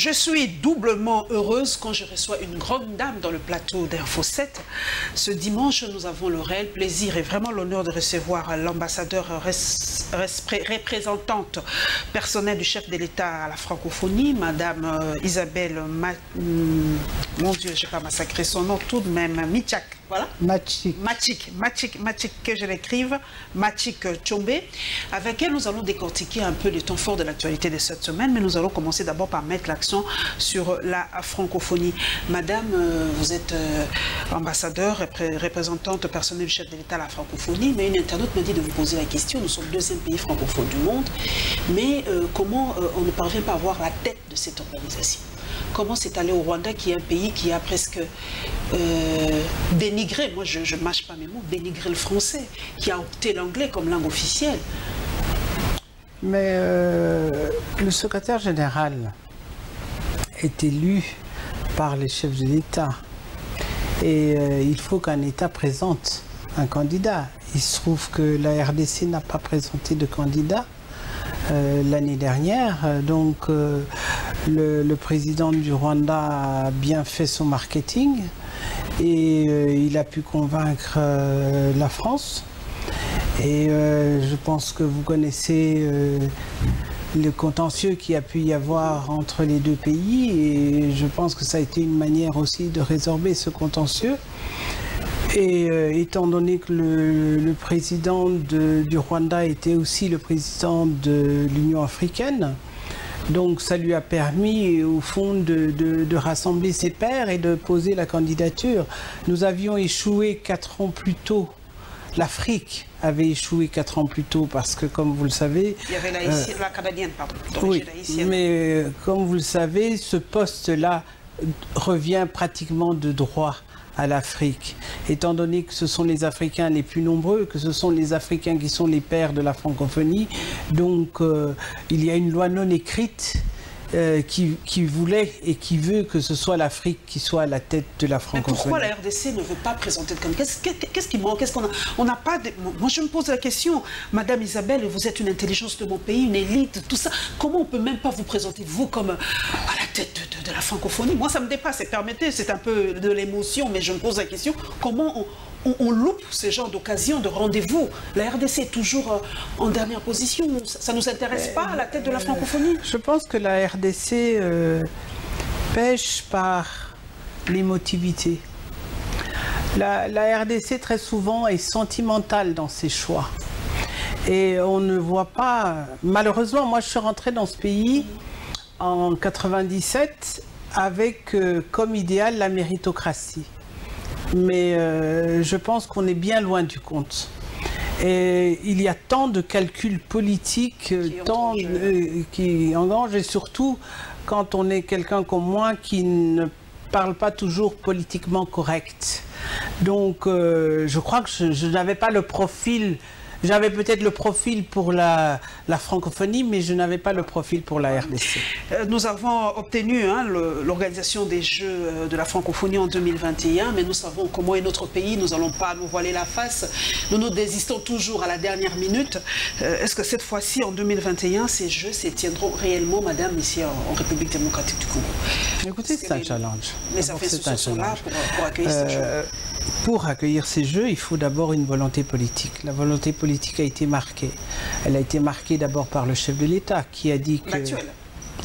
Je suis doublement heureuse quand je reçois une grande dame dans le plateau d'Info 7. Ce dimanche, nous avons le réel plaisir et vraiment l'honneur de recevoir l'ambassadeur représentante personnelle du chef de l'État à la francophonie, Madame Isabelle, mon Dieu, je n'ai pas massacré son nom tout de même, Michak. Voilà. Machik, que je l'écrive, Machik Tchombe. Avec elle, nous allons décortiquer un peu les temps forts de l'actualité de cette semaine, mais nous allons commencer d'abord par mettre l'accent sur la francophonie. Madame, vous êtes ambassadeur, représentante personnelle du chef de l'État à la francophonie, mais une internaute m'a dit de vous poser la question. Nous sommes le deuxième pays francophone du monde, mais comment on ne parvient pas à avoir la tête de cette organisation? Comment c'est allé au Rwanda, qui est un pays qui a presque dénigré, moi je ne mâche pas mes mots, dénigré le français, qui a opté l'anglais comme langue officielle. Mais le secrétaire général est élu par les chefs de l'État. Et il faut qu'un État présente un candidat. Il se trouve que la RDC n'a pas présenté de candidat l'année dernière. Donc le président du Rwanda a bien fait son marketing et il a pu convaincre la France. Et je pense que vous connaissez le contentieux qu'il y a pu y avoir entre les deux pays, et je pense que ça a été une manière aussi de résorber ce contentieux. Et étant donné que le président du Rwanda était aussi le président de l'Union africaine, donc ça lui a permis au fond de rassembler ses pairs et de poser la candidature. Nous avions échoué 4 ans plus tôt. L'Afrique avait échoué 4 ans plus tôt parce que, comme vous le savez... Il y avait la canadienne, pardon. Oui, mais comme vous le savez, ce poste-là revient pratiquement de droit à l'Afrique, étant donné que ce sont les Africains les plus nombreux, que ce sont les Africains qui sont les pères de la francophonie. Donc il y a une loi non écrite qui voulait et qui veut que ce soit l'Afrique qui soit à la tête de la francophonie. Mais pourquoi la RDC ne veut pas présenter de candidat? Qu'est-ce qui manque? On n'a pas de... Moi, je me pose la question. Madame Isabelle, vous êtes une intelligence de mon pays, une élite, tout ça. Comment on ne peut même pas vous présenter, vous, comme à la tête de la francophonie? Moi, ça me dépasse. Permettez, c'est un peu de l'émotion, mais je me pose la question. Comment on loupe ce genre d'occasion, de rendez-vous? La RDC est toujours en dernière position. Ça ne nous intéresse pas à la tête de la francophonie? Je pense que la RDC pêche par l'émotivité. La RDC, très souvent, est sentimentale dans ses choix. Et on ne voit pas... Malheureusement, moi, je suis rentrée dans ce pays en 97 avec comme idéal la méritocratie. Mais je pense qu'on est bien loin du compte. Et il y a tant de calculs politiques qui engagent, et surtout quand on est quelqu'un comme moi qui ne parle pas toujours politiquement correct. Donc je crois que je n'avais pas le profil. J'avais peut-être le profil pour la francophonie, mais je n'avais pas le profil pour la RDC. Nous avons obtenu l'organisation des Jeux de la francophonie en 2021, mais nous savons comment est notre pays, nous n'allons pas nous voiler la face. Nous nous désistons toujours à la dernière minute. Est-ce que cette fois-ci, en 2021, ces Jeux se tiendront réellement, madame, ici en République démocratique du Congo? Écoutez, c'est un challenge. Les affaires sont là pour accueillir ces Jeux. Pour accueillir ces Jeux, il faut d'abord une volonté politique. La volonté politique a été marquée. Elle a été marquée d'abord par le chef de l'État qui a dit que...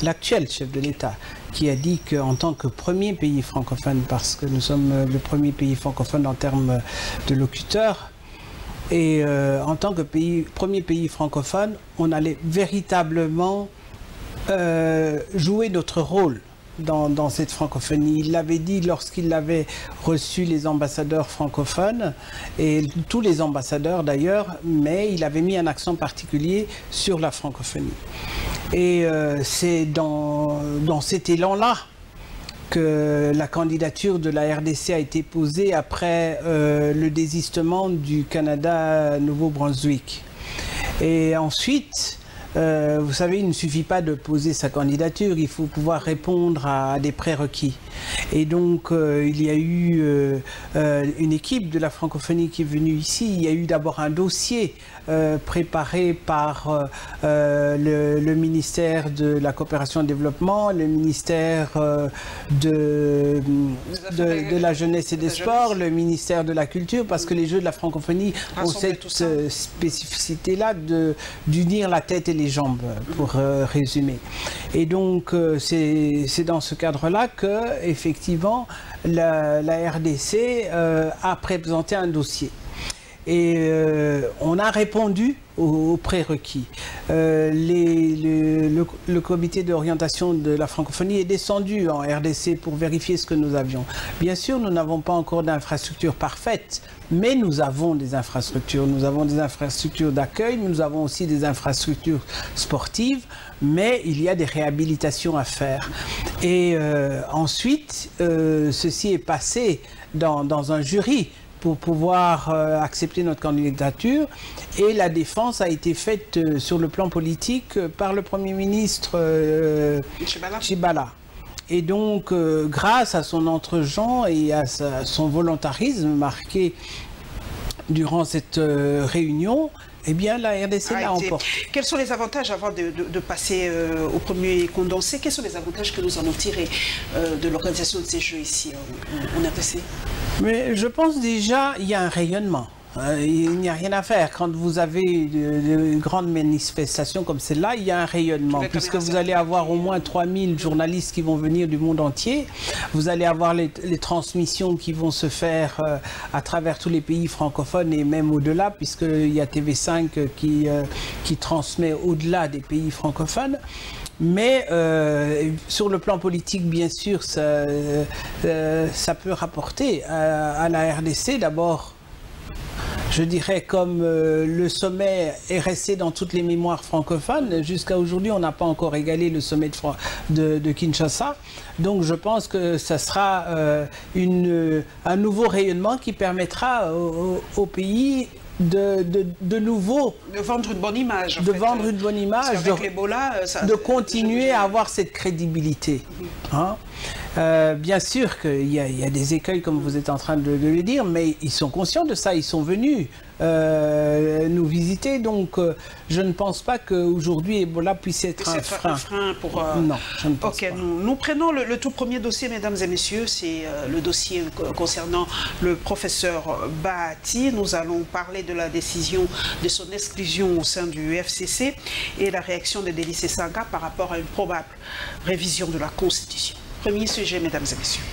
L'actuel chef de l'État qui a dit qu'en tant que premier pays francophone, parce que nous sommes le premier pays francophone en termes de locuteurs, et en tant que premier pays francophone, on allait véritablement jouer notre rôle dans cette francophonie. Il l'avait dit lorsqu'il avait reçu les ambassadeurs francophones, et tous les ambassadeurs d'ailleurs, mais il avait mis un accent particulier sur la francophonie. Et c'est dans cet élan-là que la candidature de la RDC a été posée après le désistement du Canada-Nouveau-Brunswick. Et ensuite, vous savez, il ne suffit pas de poser sa candidature, il faut pouvoir répondre à des prérequis. Et donc, il y a eu une équipe de la francophonie qui est venue ici. Il y a eu d'abord un dossier préparé par le ministère de la coopération et développement, le ministère de la jeunesse et des sports, le ministère de la culture, parce que les Jeux de la francophonie ont cette spécificité-là d'unir la tête et les jambes, pour résumer. Et donc, c'est dans ce cadre-là que, effectivement, la RDC a présenté un dossier. Et on a répondu aux prérequis. Le comité d'orientation de la francophonie est descendu en RDC pour vérifier ce que nous avions. Bien sûr, nous n'avons pas encore d'infrastructures parfaites, mais nous avons des infrastructures. Nous avons des infrastructures d'accueil, nous avons aussi des infrastructures sportives, mais il y a des réhabilitations à faire. Et ensuite, ceci est passé dans un jury pour pouvoir accepter notre candidature, et la défense a été faite sur le plan politique par le Premier ministre Tshibala. Et donc, grâce à son entre-gens et à son volontarisme marqué durant cette réunion, eh bien, la RDC l'a emporté. Quels sont les avantages, avant de passer au premier condensé, quels sont les avantages que nous allons tirer de l'organisation de ces Jeux ici en RDC? Mais je pense déjà qu'il y a un rayonnement. Il n'y a rien à faire. Quand vous avez de grandes manifestations comme celle-là, il y a un rayonnement, puisque vous allez avoir au moins 3000 journalistes qui vont venir du monde entier. Vous allez avoir les transmissions qui vont se faire à travers tous les pays francophones et même au-delà, puisqu'il y a TV5 qui transmet au-delà des pays francophones. Mais sur le plan politique, bien sûr, ça peut rapporter à la RDC. D'abord, je dirais, comme le sommet est resté dans toutes les mémoires francophones, jusqu'à aujourd'hui, on n'a pas encore égalé le sommet de Kinshasa. Donc je pense que ça sera un nouveau rayonnement qui permettra au pays de nouveau de vendre une bonne image, vendre une bonne image, de continuer à avoir cette crédibilité. Bien sûr qu'il y a des écueils, comme vous êtes en train de le dire, mais ils sont conscients de ça, ils sont venus nous visiter, donc je ne pense pas qu'aujourd'hui Ebola puisse être un frein. Non, je ne pense pas. Nous prenons le tout premier dossier, mesdames et messieurs, c'est le dossier concernant le professeur Bahati. Nous allons parler de la décision de son exclusion au sein du FCC et la réaction de Délice Sanga par rapport à une probable révision de la Constitution. Premier sujet, mesdames et messieurs.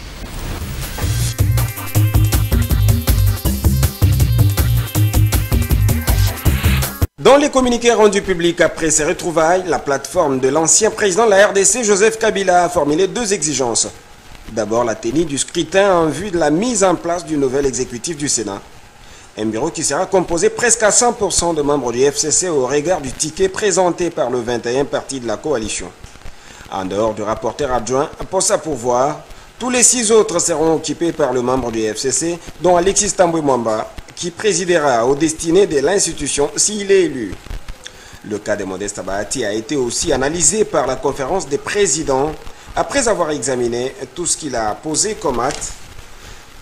Dans les communiqués rendus publics après ces retrouvailles, la plateforme de l'ancien président de la RDC, Joseph Kabila, a formulé deux exigences. D'abord, la tenue du scrutin en vue de la mise en place du nouvel exécutif du Sénat. Un bureau qui sera composé presque à 100% de membres du FCC au regard du ticket présenté par le 21 partis de la coalition. En dehors du rapporteur adjoint, poste à pourvoir, tous les 6 autres seront occupés par le membre du FCC, dont Alexis Tambwe Mwamba, qui présidera aux destinées de l'institution s'il est élu. Le cas de Modeste Bahati a été aussi analysé par la conférence des présidents après avoir examiné tout ce qu'il a posé comme acte.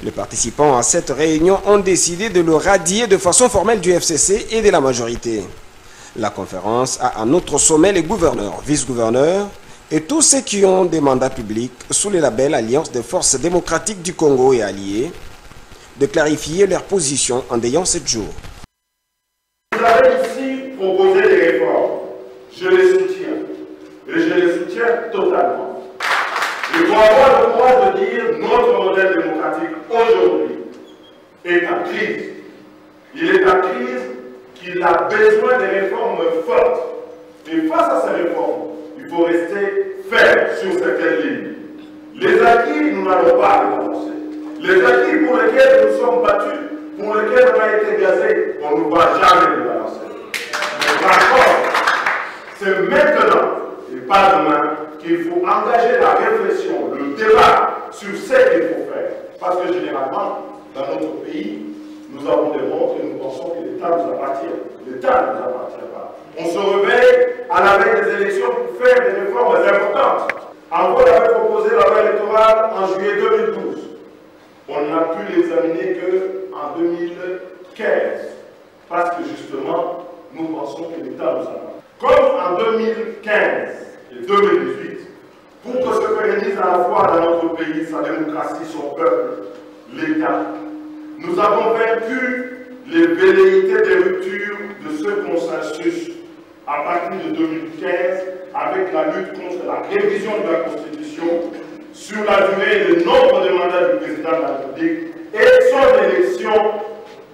Les participants à cette réunion ont décidé de le radier de façon formelle du FCC et de la majorité. La conférence a à notre sommet les gouverneurs, vice-gouverneurs et tous ceux qui ont des mandats publics sous le label Alliance des forces démocratiques du Congo et alliés, de clarifier leur position en ayant 7 jours. Vous avez ici proposé des réformes. Je les soutiens. Et je les soutiens totalement. Il faut avoir le droit de dire notre modèle démocratique aujourd'hui est en crise. Il est en crise, qu'il a besoin de réformes fortes. Et face à ces réformes, il faut rester ferme sur certaines lignes. Les acquis, nous n'allons pas les annoncer. Les acquis pour lesquels nous sommes battus, pour lesquels on a été gazés, on ne va jamais les annoncer. Mais par contre, c'est maintenant et pas demain qu'il faut engager la réflexion, le débat sur ce qu'il faut faire. Parce que généralement, dans notre pays, nous avons des montres et nous pensons que l'État nous appartient. L'État ne nous appartient pas. On se réveille à la veille des élections pour faire des réformes importantes. Angola avait proposé la loi électorale en juillet 2012. On n'a pu l'examiner qu'en 2015, parce que justement, nous pensons que l'État nous a. Comme en 2015 et 2018, pour que se pérennise à la fois dans notre pays, sa démocratie, son peuple, l'État, nous avons vaincu les velléités de rupture de ce consensus à partir de 2015 avec la lutte contre la révision de la Constitution sur la durée et le nombre de mandats du président de la République et son élection,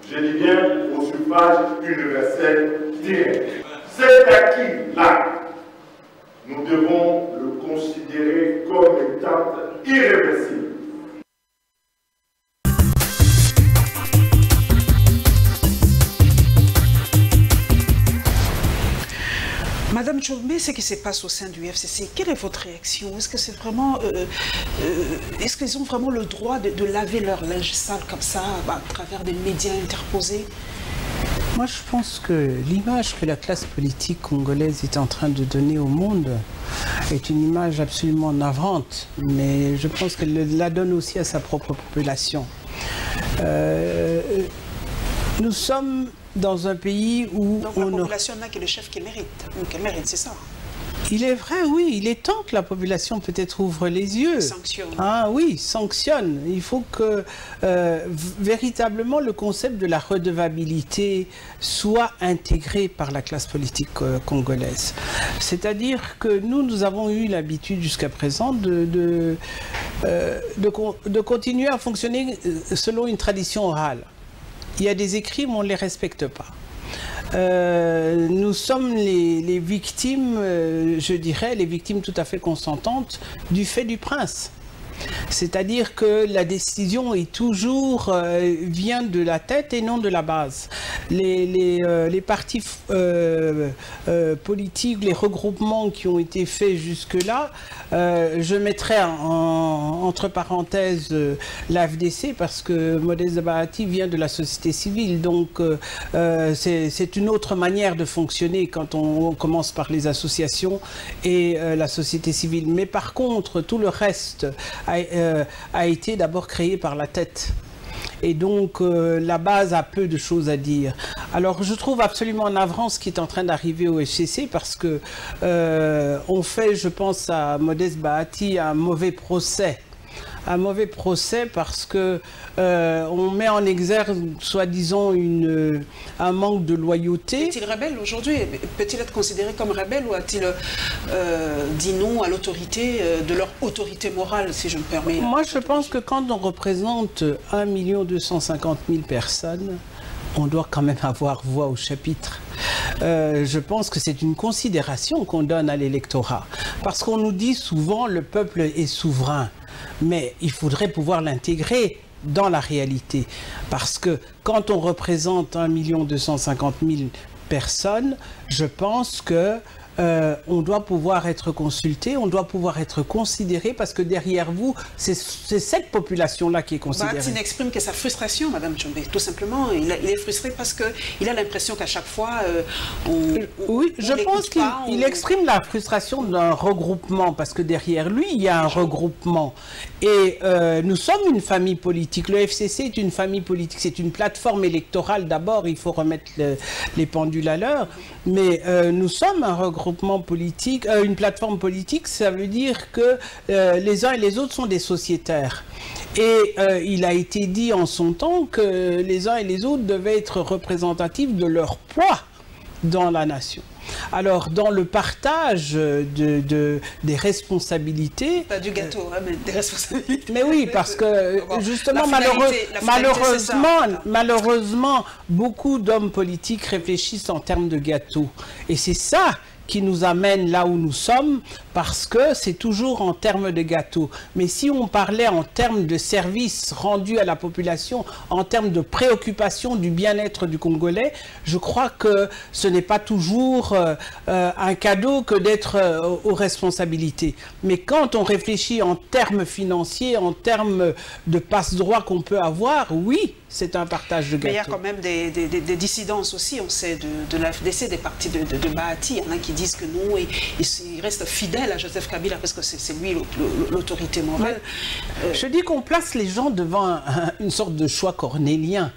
je dis bien, au suffrage universel direct. Cet acquis-là, nous devons le considérer comme étape irréversible. Madame Tchombe, ce qui se passe au sein du FCC, quelle est votre réaction? Est-ce que c'est vraiment, est-ce qu'ils ont vraiment le droit de laver leur linge sale comme ça, à travers des médias interposés? Moi, je pense que l'image que la classe politique congolaise est en train de donner au monde est une image absolument navrante, mais je pense qu'elle la donne aussi à sa propre population. Nous sommes dans un pays où... Donc la population n'a que le chef qu'elle mérite. Qu'elle mérite, c'est ça. Il est vrai, oui, il est temps que la population peut-être ouvre les yeux. Sanctionne. Ah oui, sanctionne. Il faut que véritablement le concept de la redevabilité soit intégré par la classe politique congolaise. C'est-à-dire que nous avons eu l'habitude jusqu'à présent de continuer à fonctionner selon une tradition orale. Il y a des écrits, mais on ne les respecte pas. Nous sommes les victimes, je dirais, les victimes tout à fait consentantes du fait du prince. C'est-à-dire que la décision est toujours vient de la tête et non de la base. Les partis politiques, les regroupements qui ont été faits jusque-là, je mettrais entre parenthèses l'AFDC parce que Modeste Bahati vient de la société civile. Donc c'est une autre manière de fonctionner quand on commence par les associations et la société civile. Mais par contre, tout le reste a été d'abord créé par la tête. Et donc, la base a peu de choses à dire. Alors, je trouve absolument navrant ce qui est en train d'arriver au FCC parce que on fait, je pense, à Modeste Bahati un mauvais procès. Un mauvais procès parce que on met en exergue, soi-disant, un manque de loyauté. Est-il rebelle aujourd'hui? Peut-il être considéré comme rebelle ou a-t-il dit non à l'autorité, de leur autorité morale, si je me permets? Moi, je pense que quand on représente 1 250 000 personnes, on doit quand même avoir voix au chapitre. Je pense que c'est une considération qu'on donne à l'électorat. Parce qu'on nous dit souvent le peuple est souverain. Mais il faudrait pouvoir l'intégrer dans la réalité. Parce que quand on représente 1 250 000 personnes, je pense que on doit pouvoir être consulté, on doit pouvoir être considéré, parce que derrière vous, c'est cette population-là qui est considérée. Bahati n'exprime que sa frustration, Madame Tchombe. Tout simplement, il est frustré parce qu'il a l'impression qu'à chaque fois, oui, je pense qu'il exprime la frustration d'un regroupement, parce que derrière lui, il y a un regroupement. Et nous sommes une famille politique. Le FCC est une famille politique. C'est une plateforme électorale d'abord, il faut remettre les pendules à l'heure. Mais nous sommes un regroupement politique, une plateforme politique, ça veut dire que les uns et les autres sont des sociétaires. Et il a été dit en son temps que les uns et les autres devaient être représentatifs de leur poids dans la nation. Alors, dans le partage des responsabilités... Pas du gâteau, mais des responsabilités. Mais oui, parce que justement, malheureusement, beaucoup d'hommes politiques réfléchissent en termes de gâteau. Et c'est ça qui nous amène là où nous sommes, parce que c'est toujours en termes de gâteau. Mais si on parlait en termes de services rendus à la population, en termes de préoccupation du bien-être du Congolais, je crois que ce n'est pas toujours un cadeau que d'être aux responsabilités. Mais quand on réfléchit en termes financiers, en termes de passe-droit qu'on peut avoir, oui, c'est un partage de gâteau. Mais il y a quand même des dissidences aussi, on sait, de la FDC, des partis de Bahati. Il y en a qui disent que non, il reste fidèle à Joseph Kabila parce que c'est lui l'autorité morale. Je dis qu'on place les gens devant une sorte de choix cornélien.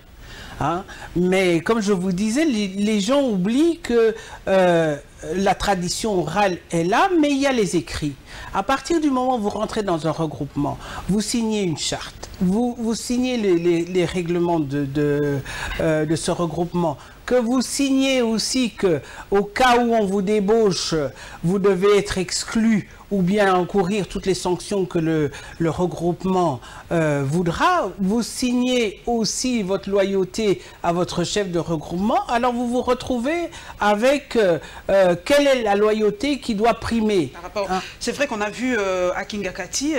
Hein? Mais comme je vous disais, les gens oublient que la tradition orale est là, mais il y a les écrits. À partir du moment où vous rentrez dans un regroupement, vous signez une charte, vous signez les règlements de ce regroupement, que vous signez aussi qu'au cas où on vous débauche, vous devez être exclu ou bien encourir toutes les sanctions que le regroupement voudra. Vous signez aussi votre loyauté à votre chef de regroupement. Alors vous vous retrouvez avec quelle est la loyauté qui doit primer. Hein? C'est vrai qu'on a vu à Kingakati,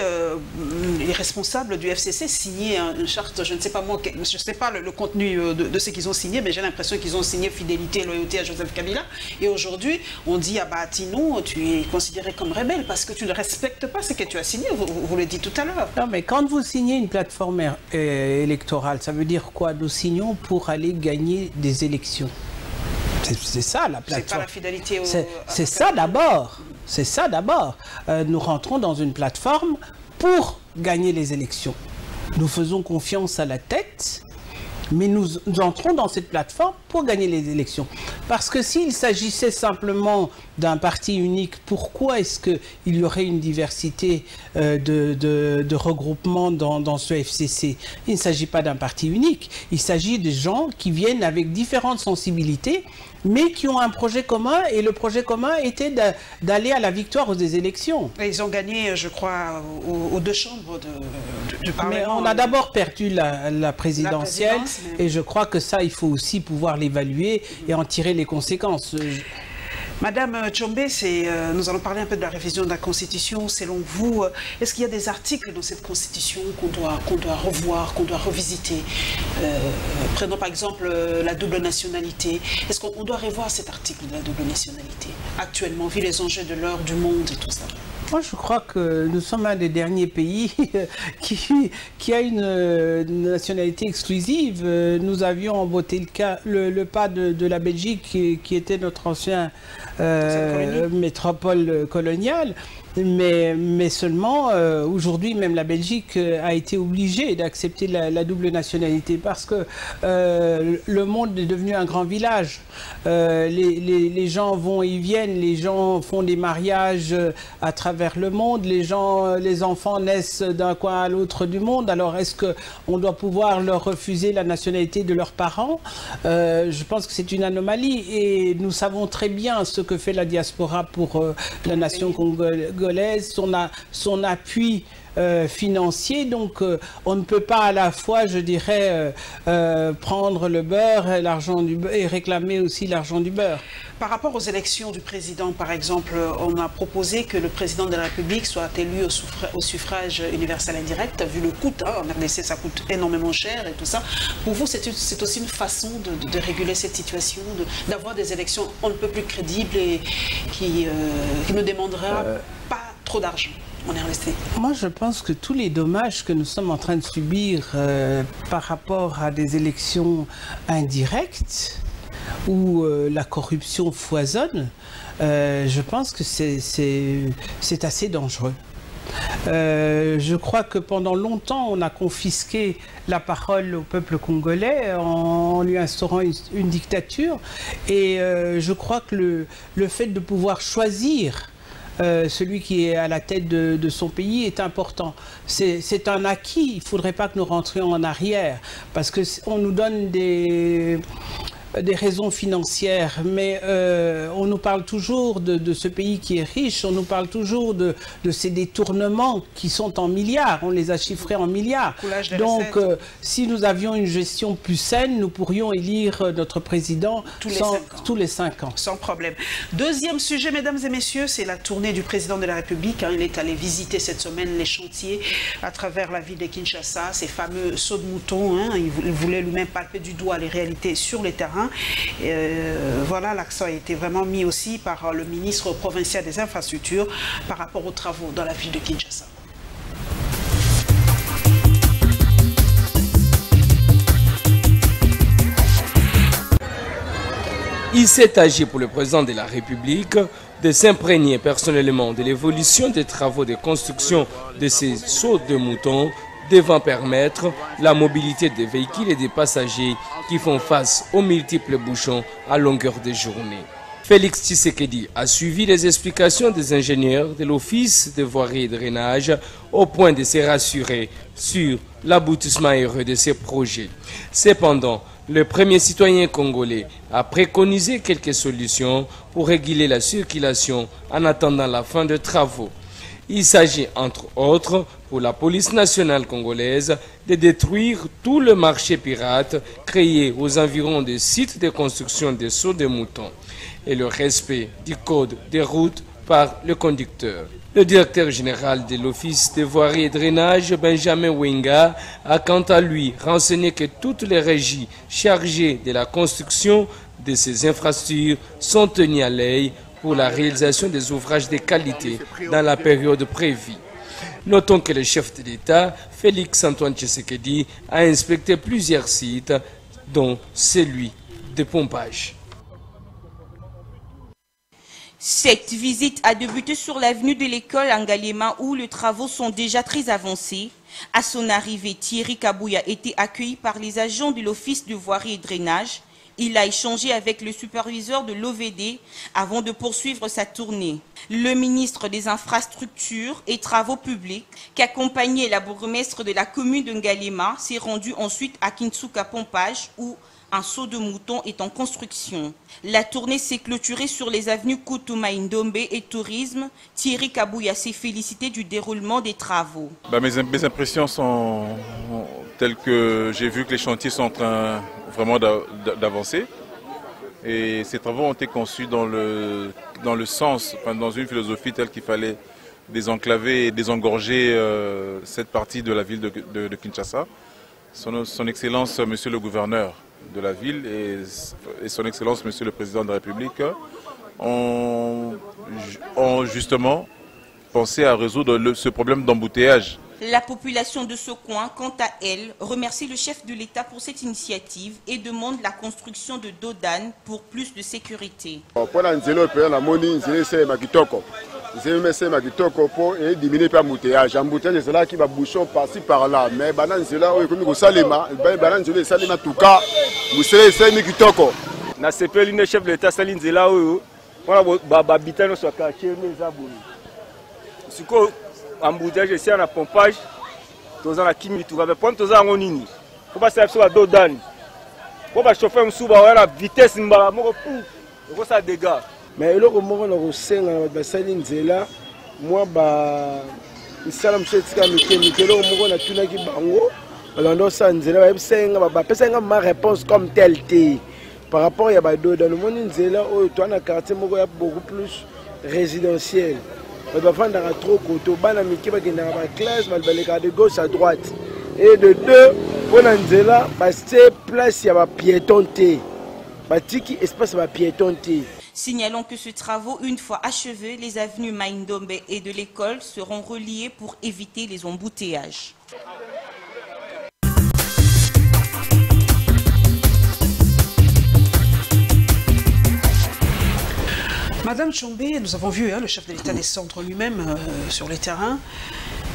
les responsables du FCC signer une charte, je ne sais pas moi, je ne sais pas le contenu de ce qu'ils ont signé, mais j'ai l'impression qu'ils ont signé fidélité et loyauté à Joseph Kabila. Et aujourd'hui, on dit à Bahati, non, tu es considéré comme rebelle parce que tu ne respectes pas ce que tu as signé, vous le dites tout à l'heure. Non, mais quand vous signez une plateforme électorale, ça veut dire quoi? Nous signons pour aller gagner des élections. C'est ça la plateforme. C'est pas la fidélité au... C'est ça d'abord. C'est ça d'abord. Nous rentrons dans une plateforme pour gagner les élections. Nous faisons confiance à la tête, mais nous entrons dans cette plateforme pour gagner les élections. Parce que s'il s'agissait simplement d'un parti unique, pourquoi est-ce qu'il y aurait une diversité de regroupements dans ce FCC? Il ne s'agit pas d'un parti unique, il s'agit de gens qui viennent avec différentes sensibilités, mais qui ont un projet commun, et le projet commun était d'aller à la victoire des élections. Et ils ont gagné, je crois, aux deux chambres du Parlement. Mais on a d'abord perdu la présidentielle, et je crois que ça, il faut aussi pouvoir l'évaluer et en tirer les conséquences. Madame Tchombe, nous allons parler un peu de la révision de la Constitution. Selon vous, est-ce qu'il y a des articles dans cette Constitution qu'on doit revoir, qu'on doit revisiter? Prenons par exemple la double nationalité. Est-ce qu'on doit revoir cet article de la double nationalité actuellement, vu les enjeux de l'heure, du monde et tout ça? Moi, je crois que nous sommes un des derniers pays qui a une nationalité exclusive. Nous avions emboîté le pas de la Belgique, qui était notre ancien métropole coloniale. Mais seulement, aujourd'hui, même la Belgique a été obligée d'accepter la double nationalité parce que le monde est devenu un grand village. Les gens vont et viennent, les gens font des mariages à travers le monde, les enfants naissent d'un coin à l'autre du monde. Alors, est-ce qu'on doit pouvoir leur refuser la nationalité de leurs parents? Je pense que c'est une anomalie et nous savons très bien ce que fait la diaspora pour la nation congolaise. Son appui financier, donc on ne peut pas à la fois, je dirais, prendre le beurre et l'argent du beurre et réclamer aussi l'argent du beurre. Par rapport aux élections du président, par exemple, on a proposé que le président de la République soit élu au suffrage universel indirect, vu le coût, hein, en RDC ça coûte énormément cher et tout ça. Pour vous, c'est aussi une façon de réguler cette situation, d'avoir des élections on ne peut plus crédibles et qui ne demandera pas trop d'argent. On est resté. Moi, je pense que tous les dommages que nous sommes en train de subir par rapport à des élections indirectes où la corruption foisonne, je pense que c'est assez dangereux. Je crois que pendant longtemps, on a confisqué la parole au peuple congolais en lui instaurant une dictature. Et je crois que le fait de pouvoir choisir celui qui est à la tête de son pays est important. C'est un acquis, il ne faudrait pas que nous rentrions en arrière, parce qu'on nous donne des raisons financières, mais on nous parle toujours de ce pays qui est riche, on nous parle toujours de ces détournements qui sont en milliards, on les a chiffrés en milliards. Donc si nous avions une gestion plus saine, nous pourrions élire notre président tous les 5 ans. Sans problème. Deuxième sujet, mesdames et messieurs, c'est la tournée du président de la République. Il est allé visiter cette semaine les chantiers à travers la ville de Kinshasa, ces fameux sauts de mouton. Il voulait lui-même palper du doigt les réalités sur les terrains. Voilà, l'accent a été vraiment mis aussi par le ministre provincial des Infrastructures par rapport aux travaux dans la ville de Kinshasa. Il s'est agi pour le président de la République de s'imprégner personnellement de l'évolution des travaux de construction de ces sauts de moutons devant permettre la mobilité des véhicules et des passagers qui font face aux multiples bouchons à longueur de journée. Félix Tshisekedi a suivi les explications des ingénieurs de l'Office de voirie et de drainage au point de se rassurer sur l'aboutissement heureux de ces projets. Cependant, le premier citoyen congolais a préconisé quelques solutions pour réguler la circulation en attendant la fin des travaux. Il s'agit entre autres pour la police nationale congolaise de détruire tout le marché pirate créé aux environs des sites de construction des sauts de moutons et le respect du code des routes par le conducteur. Le directeur général de l'Office de voirie et drainage, Benjamin Wenga, a quant à lui renseigné que toutes les régies chargées de la construction de ces infrastructures sont tenues à l'œil pour la réalisation des ouvrages de qualité dans la période prévue. Notons que le chef de l'État, Félix Antoine Tshisekedi, a inspecté plusieurs sites, dont celui de pompage. Cette visite a débuté sur l'avenue de l'école Ngaliema où les travaux sont déjà très avancés. À son arrivée, Thierry Kabouya a été accueilli par les agents de l'Office de voirie et drainage. Il a échangé avec le superviseur de l'OVD avant de poursuivre sa tournée. Le ministre des Infrastructures et Travaux publics, qui accompagnait la bourgmestre de la commune de Ngaliema, s'est rendu ensuite à Kintsuka Pompage où un saut de mouton est en construction. La tournée s'est clôturée sur les avenues Kutuma Ndombe et Tourisme. Thierry Kabouya s'est félicité du déroulement des travaux. Mes impressions sont telles que j'ai vu que les chantiers sont en train vraiment d'avancer. Et ces travaux ont été conçus dans le sens, dans une philosophie telle qu'il fallait désenclaver et désengorger cette partie de la ville de Kinshasa. Son Excellence, Monsieur le Gouverneur de la ville et Son Excellence, Monsieur le Président de la République ont justement pensé à résoudre ce problème d'embouteillage. La population de ce coin, quant à elle, remercie le chef de l'État pour cette initiative et demande la construction de dodanes pour plus de sécurité. Pour diminuer l'embouteillage. L'embouteillage, c'est là qui va bouchon par-ci par-là. Mais c'est là où il y a Salima, Salima tout cas, vous savez, c'est Mikitoko. Na CPL, le chef de l'État, Saline Zela, où on a habité dans ce quartier, les abonnés. Ce qu'on embouteillage ici, on a pompage, tous en a kimi, tout va prendre tous en onini. Faut pas savoir sur deux danes. Faut pas chauffer un sous, on a la vitesse, on va pour ça dégâts. Mais le moment où on a Saline Zela, moi, il s'est amusé à me dire que le moment où on a tout qui bango, on a Saline Zela, il ma réponse comme telle. Par rapport à dans le monde Zela, on a un quartier beaucoup plus résidentiel. On va vendre trop coteau, on va classe, on va aller de gauche à droite. Et de deux, pour Nzela, c'est place, il y a un piéton. Batiki espace va piéton. Signalons que ces travaux, une fois achevés, les avenues Maindombe et de l'école seront reliées pour éviter les embouteillages. Madame Tchombé, nous avons vu le chef de l'État descendre lui-même sur le terrain.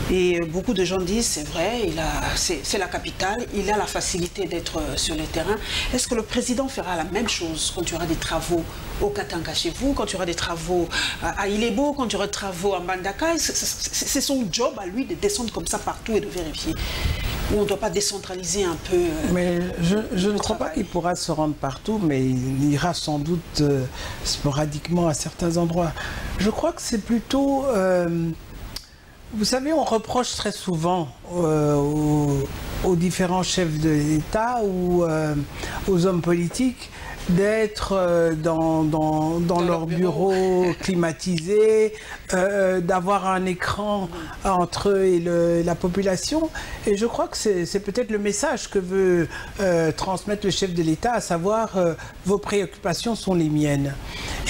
Et beaucoup de gens disent, c'est vrai, c'est la capitale, il a la facilité d'être sur le terrain. Est-ce que le président fera la même chose quand il y aura des travaux au Katanga chez vous, quand il y aura des travaux à Ilebo, quand il y aura des travaux à Mbandaka? C'est son job à lui de descendre comme ça partout et de vérifier. Ou on ne doit pas décentraliser un peu mais je ne crois pas qu'il pourra se rendre partout, mais il ira sans doute sporadiquement à certains endroits. Je crois que c'est plutôt... vous savez, on reproche très souvent aux différents chefs de l'État ou aux hommes politiques d'être dans leur bureau climatisé, d'avoir un écran entre eux et la population. Et je crois que c'est peut-être le message que veut transmettre le chef de l'État, à savoir vos préoccupations sont les miennes.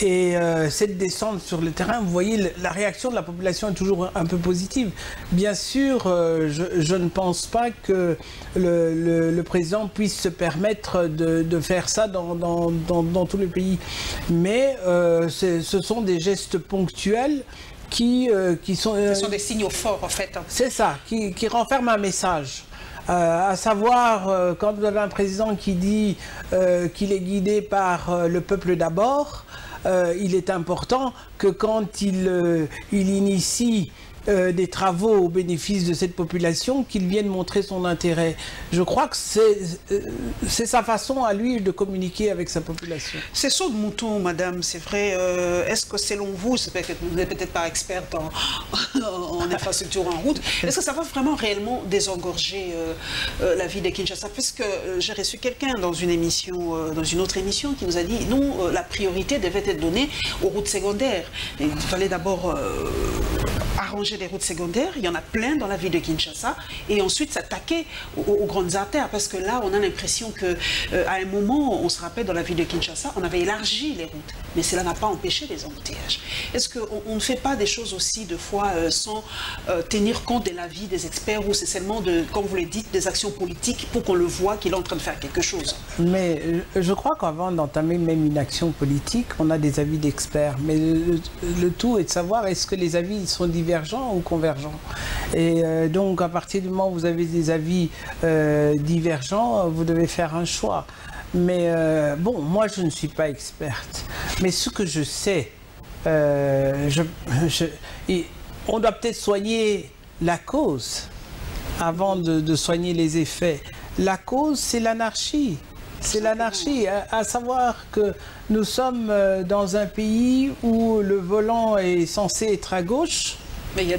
Et cette descente sur le terrain, vous voyez, la réaction de la population est toujours un peu positive. Bien sûr, je ne pense pas que le président puisse se permettre de faire ça dans dans tout le pays. Mais ce sont des gestes ponctuels qui sont... Ce sont des signaux forts, en fait. C'est ça, qui renferment un message. À savoir, quand vous avez un président qui dit qu'il est guidé par le peuple d'abord, il est important que quand il initie des travaux au bénéfice de cette population, qu'il vienne montrer son intérêt. Je crois que c'est sa façon à lui de communiquer avec sa population. Ces sauts de mouton, madame, c'est vrai, est-ce que selon vous, vous n'êtes peut-être pas experte en infrastructure en route, est-ce que ça va vraiment réellement désengorger la ville de Kinshasa? Puisque j'ai reçu quelqu'un dans une émission, dans une autre émission, qui nous a dit non, la priorité devait être donnée aux routes secondaires. Il fallait d'abord arranger les routes secondaires, il y en a plein dans la ville de Kinshasa, et ensuite s'attaquer aux grandes artères, parce que là on a l'impression que à un moment, on se rappelle, dans la ville de Kinshasa, on avait élargi les routes, mais cela n'a pas empêché les embouteillages. Est-ce qu'on ne fait pas des choses aussi de fois sans tenir compte de l'avis des experts, ou c'est seulement, comme vous le dites, des actions politiques pour qu'on le voit qu'il est en train de faire quelque chose? Mais je crois qu'avant d'entamer même une action politique, on a des avis d'experts, mais le tout est de savoir est-ce que les avis sont divergents ou convergents. Et donc à partir du moment où vous avez des avis divergents, vous devez faire un choix. Mais bon, moi je ne suis pas experte. Mais ce que je sais, on doit peut-être soigner la cause avant de soigner les effets. La cause, c'est l'anarchie. C'est l'anarchie, à savoir que nous sommes dans un pays où le volant est censé être à gauche. Mais il y a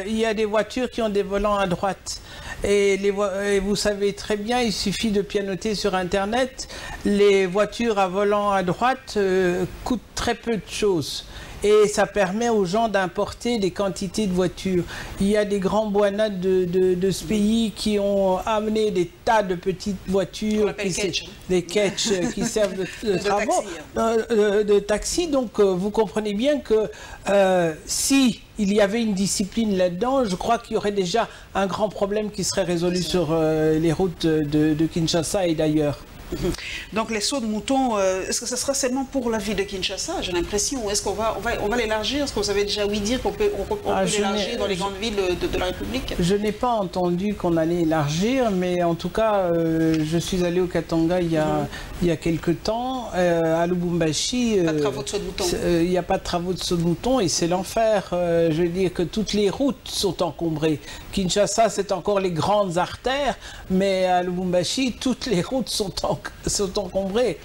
il y a des voitures qui ont des volants à droite. Et vous savez très bien, il suffit de pianoter sur Internet, les voitures à volant à droite coûtent très peu de choses. Et ça permet aux gens d'importer des quantités de voitures. Il y a des grands boinades de ce pays qui ont amené des tas de petites voitures, des ketch qui servent de travaux, de taxi. Donc vous comprenez bien que si il y avait une discipline là-dedans, je crois qu'il y aurait déjà un grand problème qui serait résolu sur les routes de Kinshasa et d'ailleurs. Donc les sauts de moutons, est-ce que ce sera seulement pour la ville de Kinshasa? J'ai l'impression. Est-ce qu'on va l'élargir? Est-ce que vous avez déjà ouï dire qu'on peut l'élargir dans les grandes villes de la République? Je n'ai pas entendu qu'on allait élargir, mais en tout cas, je suis allé au Katanga il y a quelque temps. À Lubumbashi, pas de travaux de sauts de moutons. Il n'y a pas de travaux de sauts de moutons et c'est l'enfer. Je veux dire que toutes les routes sont encombrées. Kinshasa, c'est encore les grandes artères, mais à Lubumbashi, toutes les routes sont encombrées.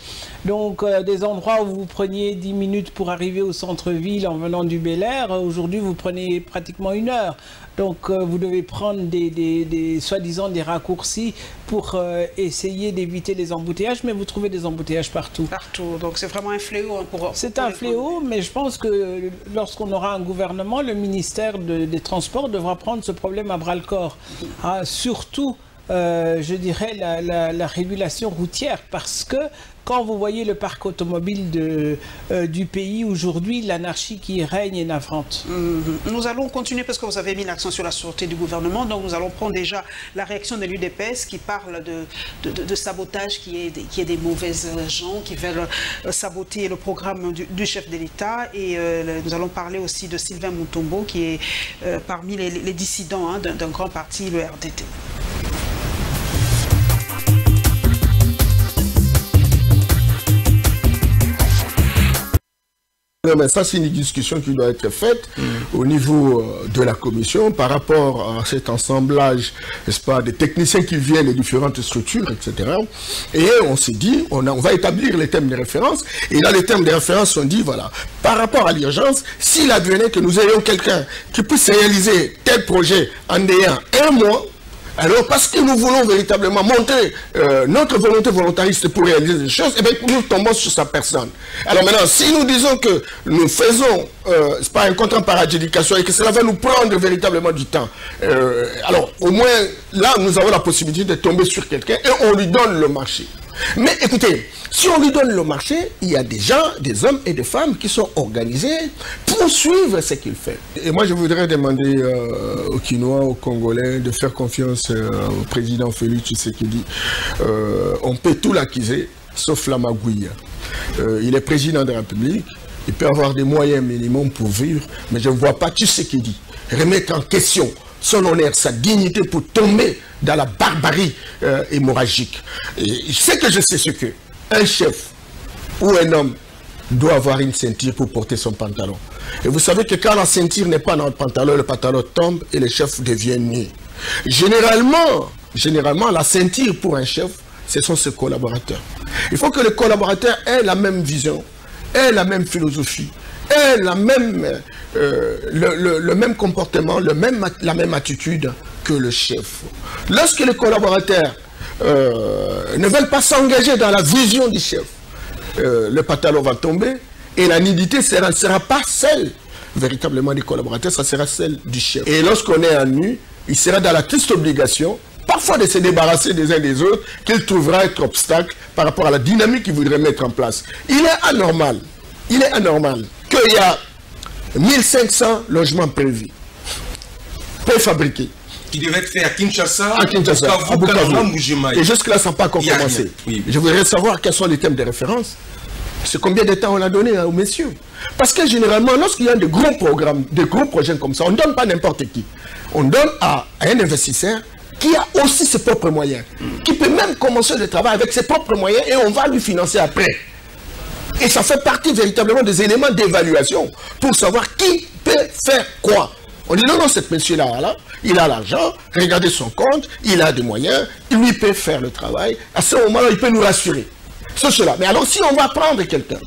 Donc, des endroits où vous preniez 10 minutes pour arriver au centre-ville en venant du Bel-Air, aujourd'hui, vous prenez pratiquement 1 heure. Donc, vous devez prendre soi-disant des raccourcis pour essayer d'éviter les embouteillages, mais vous trouvez des embouteillages partout. Partout, donc c'est vraiment un fléau. C'est un fléau, mais je pense que lorsqu'on aura un gouvernement, le ministère des Transports devra prendre ce problème à bras-le-corps. Surtout, je dirais, la régulation routière, parce que quand vous voyez le parc automobile du pays aujourd'hui, l'anarchie qui règne est navrante. Nous allons continuer parce que vous avez mis l'accent sur la sûreté du gouvernement. Donc nous allons prendre déjà la réaction de l'UDPS qui parle de sabotage, qui est des mauvaises gens qui veulent saboter le programme du chef de l'État. Et nous allons parler aussi de Sylvain Mutombo qui est parmi les dissidents d'un grand parti, le RDT. Non, mais ça, c'est une discussion qui doit être faite au niveau de la commission par rapport à cet assemblage, n'est-ce pas, des techniciens qui viennent des différentes structures, etc. Et on s'est dit, on va établir les thèmes de référence. Et là, les thèmes de référence sont dit, voilà, par rapport à l'urgence, s'il advenait que nous ayons quelqu'un qui puisse réaliser tel projet en ayant 1 mois, alors, parce que nous voulons véritablement montrer notre volonté volontariste pour réaliser des choses, eh bien, nous tombons sur sa personne. Alors maintenant, si nous disons que nous faisons, c'est pas un contrat par adjudication et que cela va nous prendre véritablement du temps, alors au moins, là, nous avons la possibilité de tomber sur quelqu'un et on lui donne le marché. Mais écoutez, si on lui donne le marché, il y a des gens, des hommes et des femmes qui sont organisés pour suivre ce qu'il fait. Et moi, je voudrais demander aux Kinois, aux Congolais de faire confiance au président Félix Tshisekedi. On peut tout l'accuser, sauf la magouille. Il est président de la République, il peut avoir des moyens minimums pour vivre, mais je ne vois pas tout ce qu'il dit. Remettre en question son honneur, sa dignité pour tomber dans la barbarie hémorragique. Et ce que je sais, c'est qu'un chef ou un homme doit avoir une ceinture pour porter son pantalon. Et vous savez que quand la ceinture n'est pas dans le pantalon tombe et le chef devient nu. Généralement, la ceinture pour un chef, ce sont ses collaborateurs. Il faut que les collaborateurs aient la même vision, aient la même philosophie, aient la même, le même comportement, la même attitude que le chef. Lorsque les collaborateurs ne veulent pas s'engager dans la vision du chef, le pantalon va tomber et la nudité ne sera pas celle véritablement des collaborateurs, ça sera celle du chef. Et lorsqu'on est en nu, il sera dans la triste obligation parfois de se débarrasser des uns des autres, qu'il trouvera être obstacle par rapport à la dynamique qu'il voudrait mettre en place. Il est anormal qu'il y a 1500 logements prévus, préfabriqués. Qui devait être fait à Kinshasa, à Bukavu. Et jusque-là, ça n'a pas encore commencé. Oui. Je voudrais savoir quels sont les thèmes de référence. C'est combien de temps on a donné aux messieurs. Parce que généralement, lorsqu'il y a de gros programmes, de gros projets comme ça, on ne donne pas n'importe qui. On donne à un investisseur qui a aussi ses propres moyens, qui peut même commencer le travail avec ses propres moyens et on va lui financer après. Et ça fait partie véritablement des éléments d'évaluation pour savoir qui peut faire quoi. On dit non, cet monsieur-là, il a l'argent, regardez son compte, il a des moyens, lui peut faire le travail. À ce moment-là, il peut nous rassurer. C'est cela. Mais alors, si on va prendre quelqu'un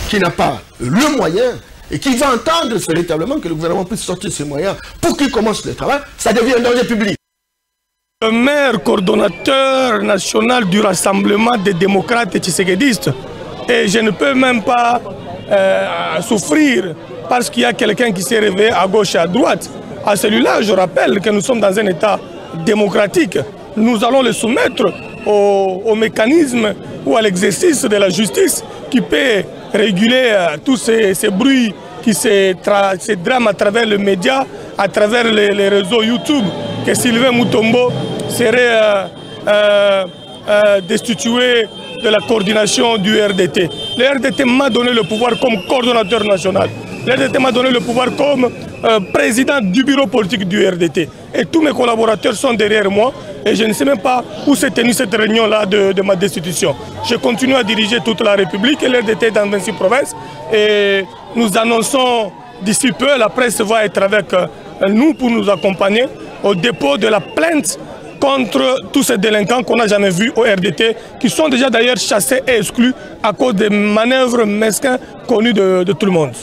qui n'a pas le moyen et qui va entendre véritablement que le gouvernement puisse sortir ses moyens pour qu'il commence le travail, ça devient un danger public. Le maire coordonnateur national du Rassemblement des démocrates et tshisekédistes, et je ne peux même pas souffrir parce qu'il y a quelqu'un qui s'est réveillé à gauche et à droite. À celui-là, je rappelle que nous sommes dans un État démocratique. Nous allons le soumettre au mécanisme ou à l'exercice de la justice qui peut réguler tous ces bruits qui se drament à travers les médias, à travers les réseaux YouTube, que Sylvain Mutombo serait destitué de la coordination du RDT. Le RDT m'a donné le pouvoir comme coordonnateur national. Le RDT m'a donné le pouvoir comme président du bureau politique du RDT. Et tous mes collaborateurs sont derrière moi. Et je ne sais même pas où s'est tenue cette réunion-là de ma destitution. Je continue à diriger toute la République et l'RDT est dans 26 provinces. Et nous annonçons d'ici peu, la presse va être avec nous pour nous accompagner au dépôt de la plainte contre tous ces délinquants qu'on n'a jamais vus au RDT, qui sont déjà d'ailleurs chassés et exclus à cause des manœuvres mesquins connues de tout le monde.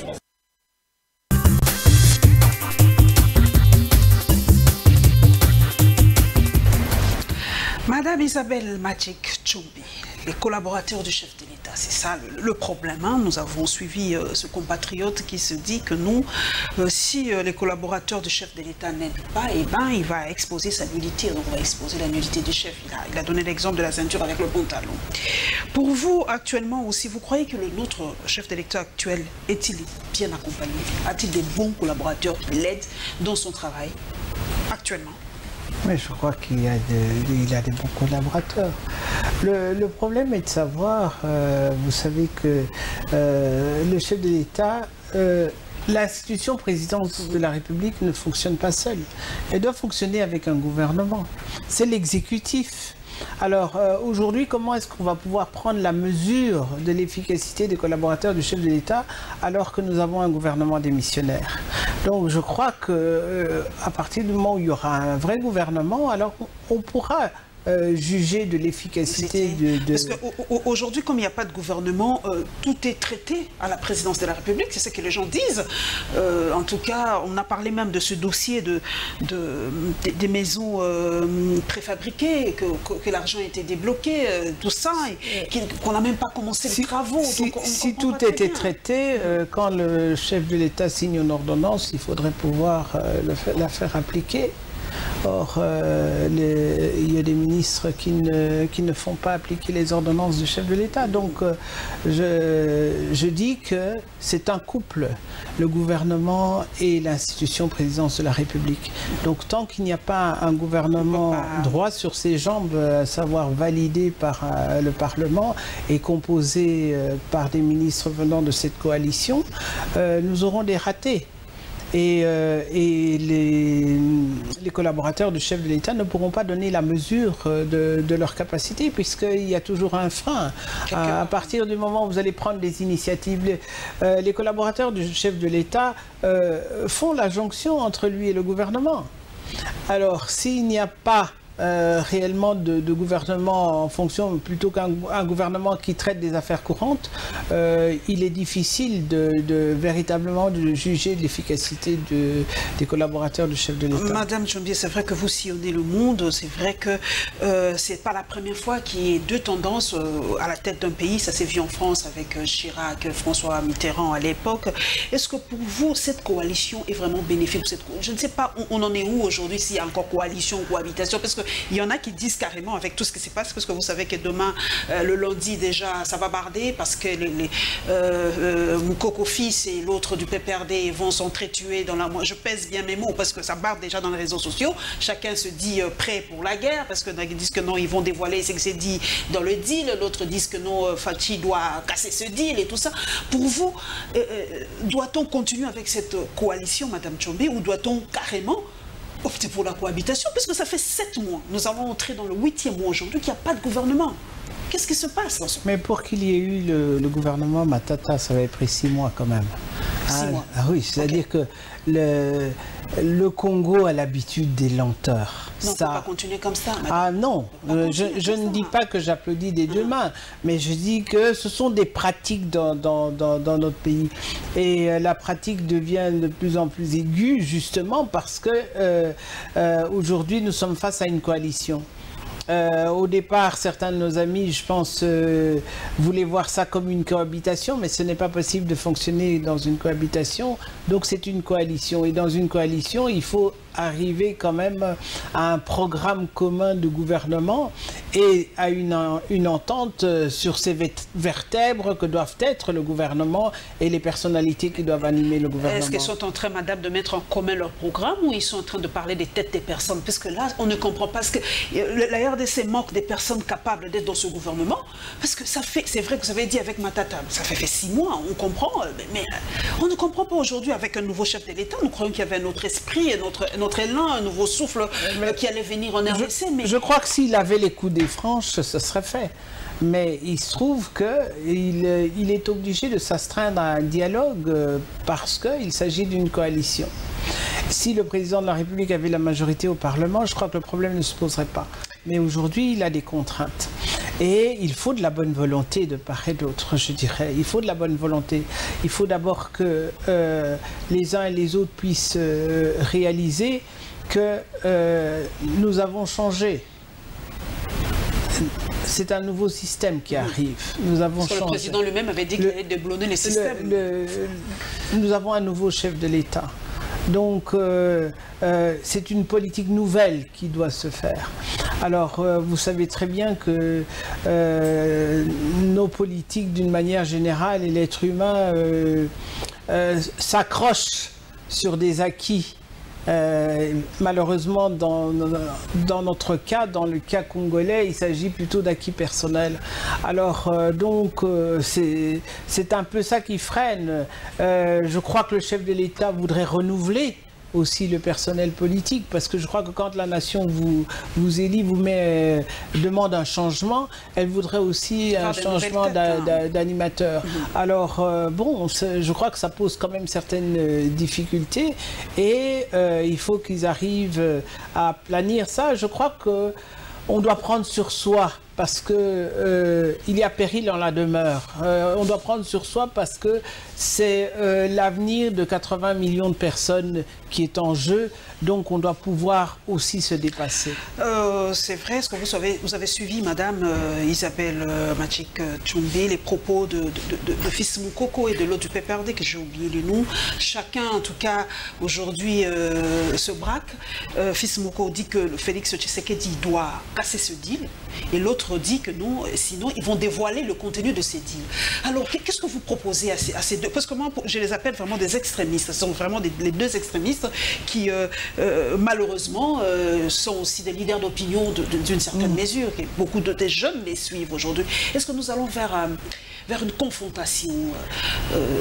Madame Isabelle Matchik-Tchombi, les collaborateurs du chef de l'État, c'est ça le problème. Hein? Nous avons suivi ce compatriote qui se dit que nous, si les collaborateurs du chef de l'État n'aident pas, eh ben, il va exposer sa nudité. Donc on va exposer la nudité du chef. Il a donné l'exemple de la ceinture avec le pantalon. Pour vous, actuellement aussi, vous croyez que notre chef de l'État actuel est-il bien accompagné? A-t-il des bons collaborateurs qui l'aident dans son travail actuellement? Mais je crois qu'il a des bons collaborateurs. Le problème est de savoir, vous savez que le chef de l'État, l'institution présidence de la République ne fonctionne pas seule. Elle doit fonctionner avec un gouvernement. C'est l'exécutif. Alors aujourd'hui, comment est-ce qu'on va pouvoir prendre la mesure de l'efficacité des collaborateurs du chef de l'État alors que nous avons un gouvernement démissionnaire? Donc je crois qu'à partir du moment où il y aura un vrai gouvernement, alors on pourra juger de l'efficacité de... Parce qu'aujourd'hui, comme il n'y a pas de gouvernement, tout est traité à la présidence de la République, c'est ce que les gens disent. En tout cas, on a parlé même de ce dossier des maisons préfabriquées, que l'argent a été débloqué, tout ça, et qu'on n'a même pas commencé les travaux. Si tout était traité, quand le chef de l'État signe une ordonnance, il faudrait pouvoir la faire appliquer. Or, il y a des ministres qui ne font pas appliquer les ordonnances du chef de l'État. Donc, je dis que c'est un couple, le gouvernement et l'institution présidence de la République. Donc, tant qu'il n'y a pas un gouvernement droit sur ses jambes, à savoir validé par le Parlement et composé par des ministres venant de cette coalition, nous aurons des ratés. Et les collaborateurs du chef de l'État ne pourront pas donner la mesure de leur capacité, puisqu'il y a toujours un frein. À partir du moment où vous allez prendre des initiatives, les collaborateurs du chef de l'État font la jonction entre lui et le gouvernement. Alors, s'il n'y a pas réellement de gouvernement en fonction, plutôt qu'un gouvernement qui traite des affaires courantes, il est difficile véritablement de juger de l'efficacité des collaborateurs du chef de l'État. Madame Tchombié, c'est vrai que vous sillonnez le monde, c'est vrai que c'est pas la première fois qu'il y ait deux tendances à la tête d'un pays. Ça s'est vu en France avec Chirac, François Mitterrand à l'époque. Est-ce que pour vous, cette coalition est vraiment bénéfique? Je ne sais pas, on en est où aujourd'hui, s'il y a encore coalition ou cohabitation, parce que il y en a qui disent carrément, avec tout ce qui se passe, parce que vous savez que demain, le lundi déjà, ça va barder, parce que Moukoko Fils et l'autre du PPRD vont s'entretuer dans la... Je pèse bien mes mots, parce que ça barde déjà dans les réseaux sociaux. Chacun se dit prêt pour la guerre, parce qu'ils disent que non, ils vont dévoiler ce que c'est dit dans le deal. L'autre dit que non, Fachi doit casser ce deal et tout ça. Pour vous, doit-on continuer avec cette coalition, Madame Tchombié, ou doit-on carrément opter pour la cohabitation, parce que ça fait 7 mois. Nous avons entré dans le 8e mois aujourd'hui qu'il n'y a pas de gouvernement. Qu'est-ce qui se passe dans ce... Mais pour qu'il y ait eu le gouvernement Matata, ça avait pris 6 mois quand même. 6 mois. Oui, c'est-à-dire que le Congo a l'habitude des lenteurs. Non, on ne peut pas continuer comme ça, madame. Ah non, je ne dis pas que j'applaudis des deux mains, mais je dis que ce sont des pratiques dans notre pays. Et la pratique devient de plus en plus aiguë, justement parce que aujourd'hui, nous sommes face à une coalition. Au départ, certains de nos amis, je pense, voulaient voir ça comme une cohabitation, mais ce n'est pas possible de fonctionner dans une cohabitation. Donc c'est une coalition. Et dans une coalition, il faut arriver quand même à un programme commun de gouvernement et à une entente sur ces vertèbres que doivent être le gouvernement et les personnalités qui doivent animer le gouvernement. Est-ce qu'ils sont en train, madame, de mettre en commun leur programme, ou ils sont en train de parler des têtes des personnes? Parce que là, on ne comprend pas. Parce que la RDC manque des personnes capables d'être dans ce gouvernement. Parce que ça fait, c'est vrai que vous avez dit avec Matata, ça fait 6 mois, on comprend, mais on ne comprend pas aujourd'hui avec un nouveau chef de l'État. Nous croyons qu'il y avait un autre esprit, notre élan, un nouveau souffle qui allait venir en RDC. Je crois que s'il avait les coudées franches, ce serait fait. Mais il se trouve qu'il est obligé de s'astreindre à un dialogue parce qu'il s'agit d'une coalition. Si le président de la République avait la majorité au Parlement, je crois que le problème ne se poserait pas. Mais aujourd'hui, il a des contraintes. Et il faut de la bonne volonté de part et d'autre, je dirais. Il faut de la bonne volonté. Il faut d'abord que les uns et les autres puissent réaliser que nous avons changé. C'est un nouveau système qui arrive. Nous avons changé. Le président lui-même avait dit qu'il allait déblonner les systèmes. Nous avons un nouveau chef de l'État. Donc, c'est une politique nouvelle qui doit se faire. Alors, vous savez très bien que nos politiques, d'une manière générale, et l'être humain s'accrochent sur des acquis. Malheureusement, dans notre cas, dans le cas congolais, il s'agit plutôt d'acquis personnels. Alors, c'est un peu ça qui freine. Je crois que le chef de l'État voudrait renouveler aussi le personnel politique, parce que je crois que quand la nation vous élit, demande un changement, elle voudrait aussi un changement d'animateur. Alors, je crois que ça pose quand même certaines difficultés, et il faut qu'ils arrivent à planir ça. Je crois qu'on doit prendre sur soi, parce que il y a péril en la demeure. On doit prendre sur soi parce que c'est l'avenir de 80 millions de personnes qui est en jeu, donc on doit pouvoir aussi se dépasser. C'est vrai, est-ce que vous avez suivi, Madame Isabelle Machik Tchombe, les propos de Fils Moukoko et de l'autre du PPRD, que j'ai oublié les noms. Chacun, en tout cas, aujourd'hui, se braque. Fils Moukoko dit que Félix Tshisekedi doit casser ce deal, et l'autre dit que non, sinon ils vont dévoiler le contenu de ces deals. Alors, qu'est-ce que vous proposez à ces deux? Parce que moi, je les appelle vraiment des extrémistes. Ce sont vraiment les deux extrémistes qui, malheureusement, sont aussi des leaders d'opinion d'une certaine mesure. Et beaucoup des jeunes les suivent aujourd'hui. Est-ce que nous allons vers une confrontation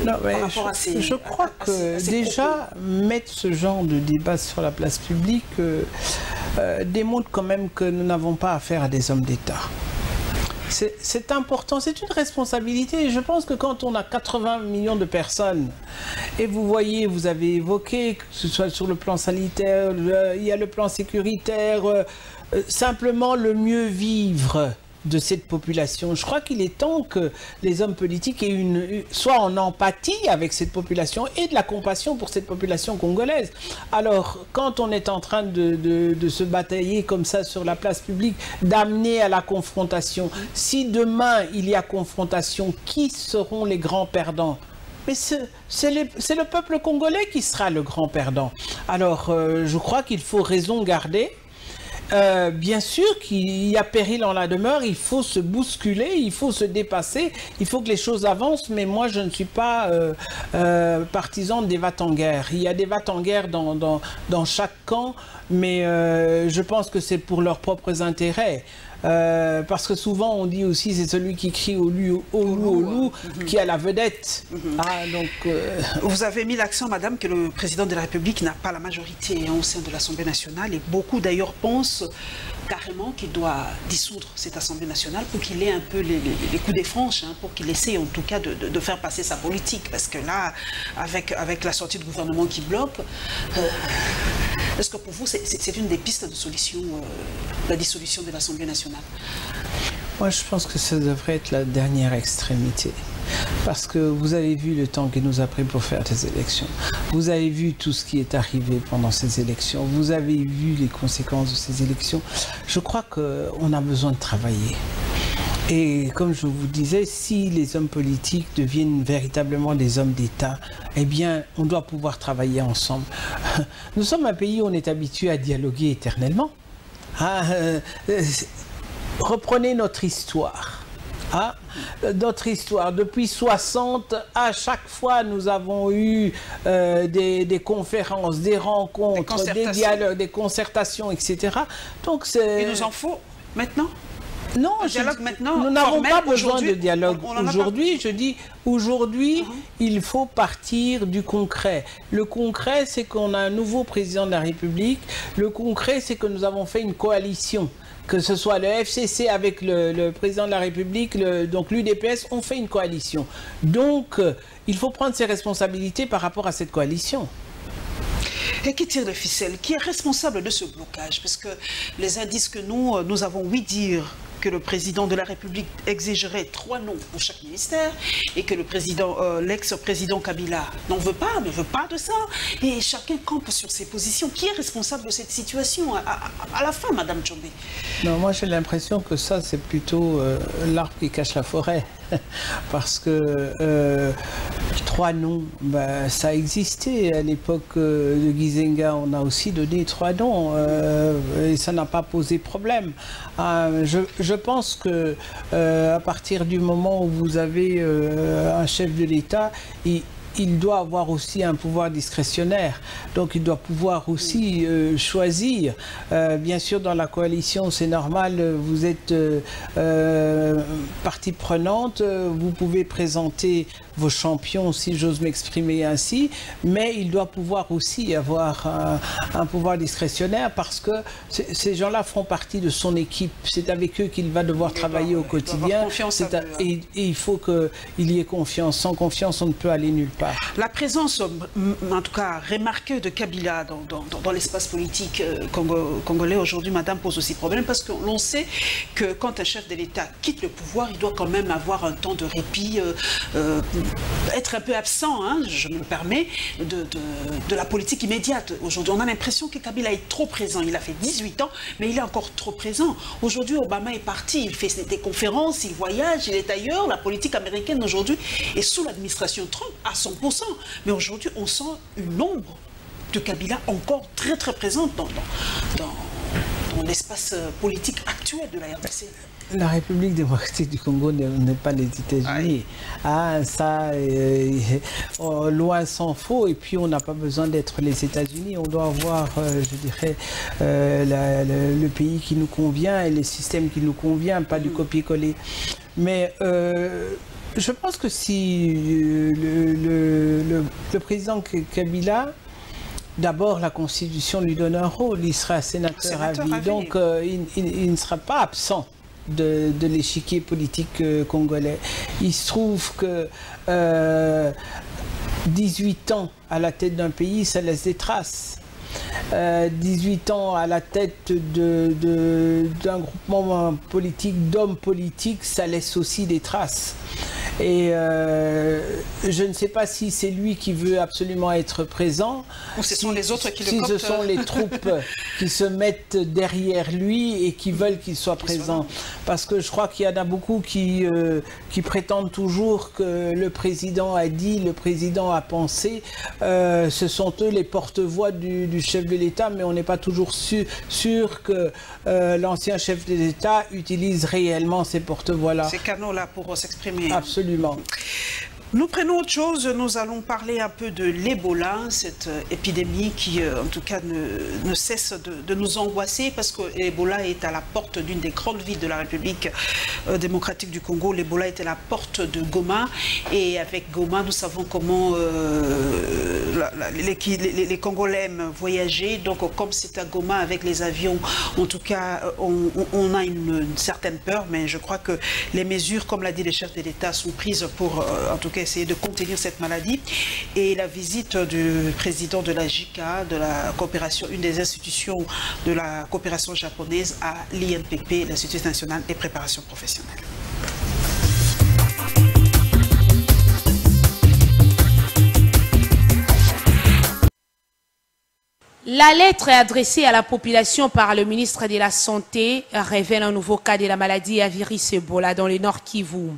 par rapport à ces... Je crois que déjà, mettre ce genre de débat sur la place publique démontre quand même que nous n'avons pas affaire à des hommes d'État. C'est important, c'est une responsabilité. Je pense que quand on a 80 millions de personnes, et vous voyez, vous avez évoqué, que ce soit sur le plan sanitaire, il y a le plan sécuritaire, simplement le mieux vivre de cette population. Je crois qu'il est temps que les hommes politiques soient en empathie avec cette population et de la compassion pour cette population congolaise. Alors, quand on est en train de se batailler comme ça sur la place publique, d'amener à la confrontation, si demain il y a confrontation, qui seront les grands perdants? Mais c'est le peuple congolais qui sera le grand perdant. Alors, je crois qu'il faut raison garder. Bien sûr qu'il y a péril en la demeure, il faut se bousculer, il faut se dépasser, il faut que les choses avancent, mais moi je ne suis pas partisan des va-t-en-guerre. Il y a des va-t-en-guerre dans chaque camp, mais je pense que c'est pour leurs propres intérêts. Parce que souvent on dit aussi c'est celui qui crie au loup qui a la vedette. Vous avez mis l'accent, Madame, que le président de la République n'a pas la majorité au sein de l'Assemblée nationale, et beaucoup d'ailleurs pensent carrément qu'il doit dissoudre cette Assemblée nationale pour qu'il ait un peu les coups des franches, pour qu'il essaie en tout cas de faire passer sa politique, parce que là, avec la sortie du gouvernement qui bloque, est-ce que pour vous c'est une des pistes de solution, la dissolution de l'Assemblée nationale? Moi, je pense que ça devrait être la dernière extrémité. Parce que vous avez vu le temps qu'il nous a pris pour faire des élections. Vous avez vu tout ce qui est arrivé pendant ces élections. Vous avez vu les conséquences de ces élections. Je crois qu'on a besoin de travailler. Et comme je vous disais, si les hommes politiques deviennent véritablement des hommes d'État, eh bien, on doit pouvoir travailler ensemble. Nous sommes un pays où on est habitué à dialoguer éternellement. Reprenez notre histoire. Notre histoire, depuis 60, à chaque fois nous avons eu des conférences, des rencontres, des dialogues, des concertations, etc. Donc il nous en faut maintenant? Non, nous n'avons pas besoin de dialogue. Aujourd'hui, je dis, aujourd'hui, il faut partir du concret. Le concret, c'est qu'on a un nouveau président de la République. Le concret, c'est que nous avons fait une coalition. Que ce soit le FCC avec le président de la République, donc l'UDPS, on fait une coalition. Donc, il faut prendre ses responsabilités par rapport à cette coalition. Et qui tire les ficelles? Qui est responsable de ce blocage? Parce que les indices que nous avons ouï dire que le président de la République exigerait 3 noms pour chaque ministère, et que l'ex-président Kabila ne veut pas de ça, et chacun campe sur ses positions. Qui est responsable de cette situation à la fin, Madame Tchombe? Non, moi j'ai l'impression que ça c'est plutôt l'arbre qui cache la forêt. Parce que 3 noms, ça existait à l'époque de Gizenga, on a aussi donné 3 noms et ça n'a pas posé problème. Je pense que à partir du moment où vous avez un chef de l'État, il doit avoir aussi un pouvoir discrétionnaire. Donc il doit pouvoir aussi choisir. Bien sûr, dans la coalition, c'est normal, vous êtes partie prenante, vous pouvez présenter vos champions, si j'ose m'exprimer ainsi, mais il doit pouvoir aussi avoir un pouvoir discrétionnaire, parce que ces gens-là font partie de son équipe. C'est avec eux qu'il va devoir travailler au quotidien. Et il faut qu'il y ait confiance. Sans confiance, on ne peut aller nulle part. part. La présence, en tout cas remarquée de Kabila dans l'espace politique congolais aujourd'hui, madame, pose aussi problème parce que l'on sait que quand un chef de l'État quitte le pouvoir, il doit quand même avoir un temps de répit, être un peu absent, hein, je me le permets, de la politique immédiate. Aujourd'hui, on a l'impression que Kabila est trop présent. Il a fait 18 ans, mais il est encore trop présent. Aujourd'hui, Obama est parti, il fait des conférences, il voyage, il est ailleurs. La politique américaine aujourd'hui est sous l'administration Trump à 100%. Mais aujourd'hui, on sent une ombre de Kabila encore très très présente dans l'espace politique actuel de la RDC. La République démocratique du Congo n'est pas les États-Unis. Ah, ça, loin s'en faut. Et puis, on n'a pas besoin d'être les États-Unis. On doit avoir, je dirais, le pays qui nous convient et les systèmes qui nous conviennent, pas du copier-coller. Mais je pense que si le président Kabila, d'abord, la Constitution lui donne un rôle. Il sera sénateur à vie. Donc, il ne sera pas absent de l'échiquier politique congolais. Il se trouve que 18 ans à la tête d'un pays, ça laisse des traces. 18 ans à la tête d'un groupement politique, d'hommes politiques, ça laisse aussi des traces. Et je ne sais pas si c'est lui qui veut absolument être présent. Ou ce sont les autres qui le coptent. Si ce sont les troupes qui se mettent derrière lui et qui veulent qu'il soit présent. Parce que je crois qu'il y en a beaucoup qui prétendent toujours que le président a dit, le président a pensé. Ce sont eux les porte-voix du chef de l'État, mais on n'est pas toujours sûr que l'ancien chef de l'État utilise réellement ces porte-voix-là. Ces canaux-là pour s'exprimer. Absolument. Nous prenons autre chose, nous allons parler un peu de l'Ebola, cette épidémie qui en tout cas ne cesse de nous angoisser parce que l'Ebola est à la porte d'une des grandes villes de la République démocratique du Congo. L'Ebola est à la porte de Goma et avec Goma nous savons comment les Congolais aiment voyager. Donc comme c'est à Goma avec les avions, en tout cas on a une certaine peur, mais je crois que les mesures, comme l'a dit le chef de l'État, sont prises pour en tout cas essayer de contenir cette maladie. Et la visite du président de la JICA, de la coopération, une des institutions de la coopération japonaise à l'INPP, l'Institut national des préparations professionnelles. La lettre adressée à la population par le ministre de la Santé révèle un nouveau cas de la maladie à virus Ebola dans le Nord Kivu.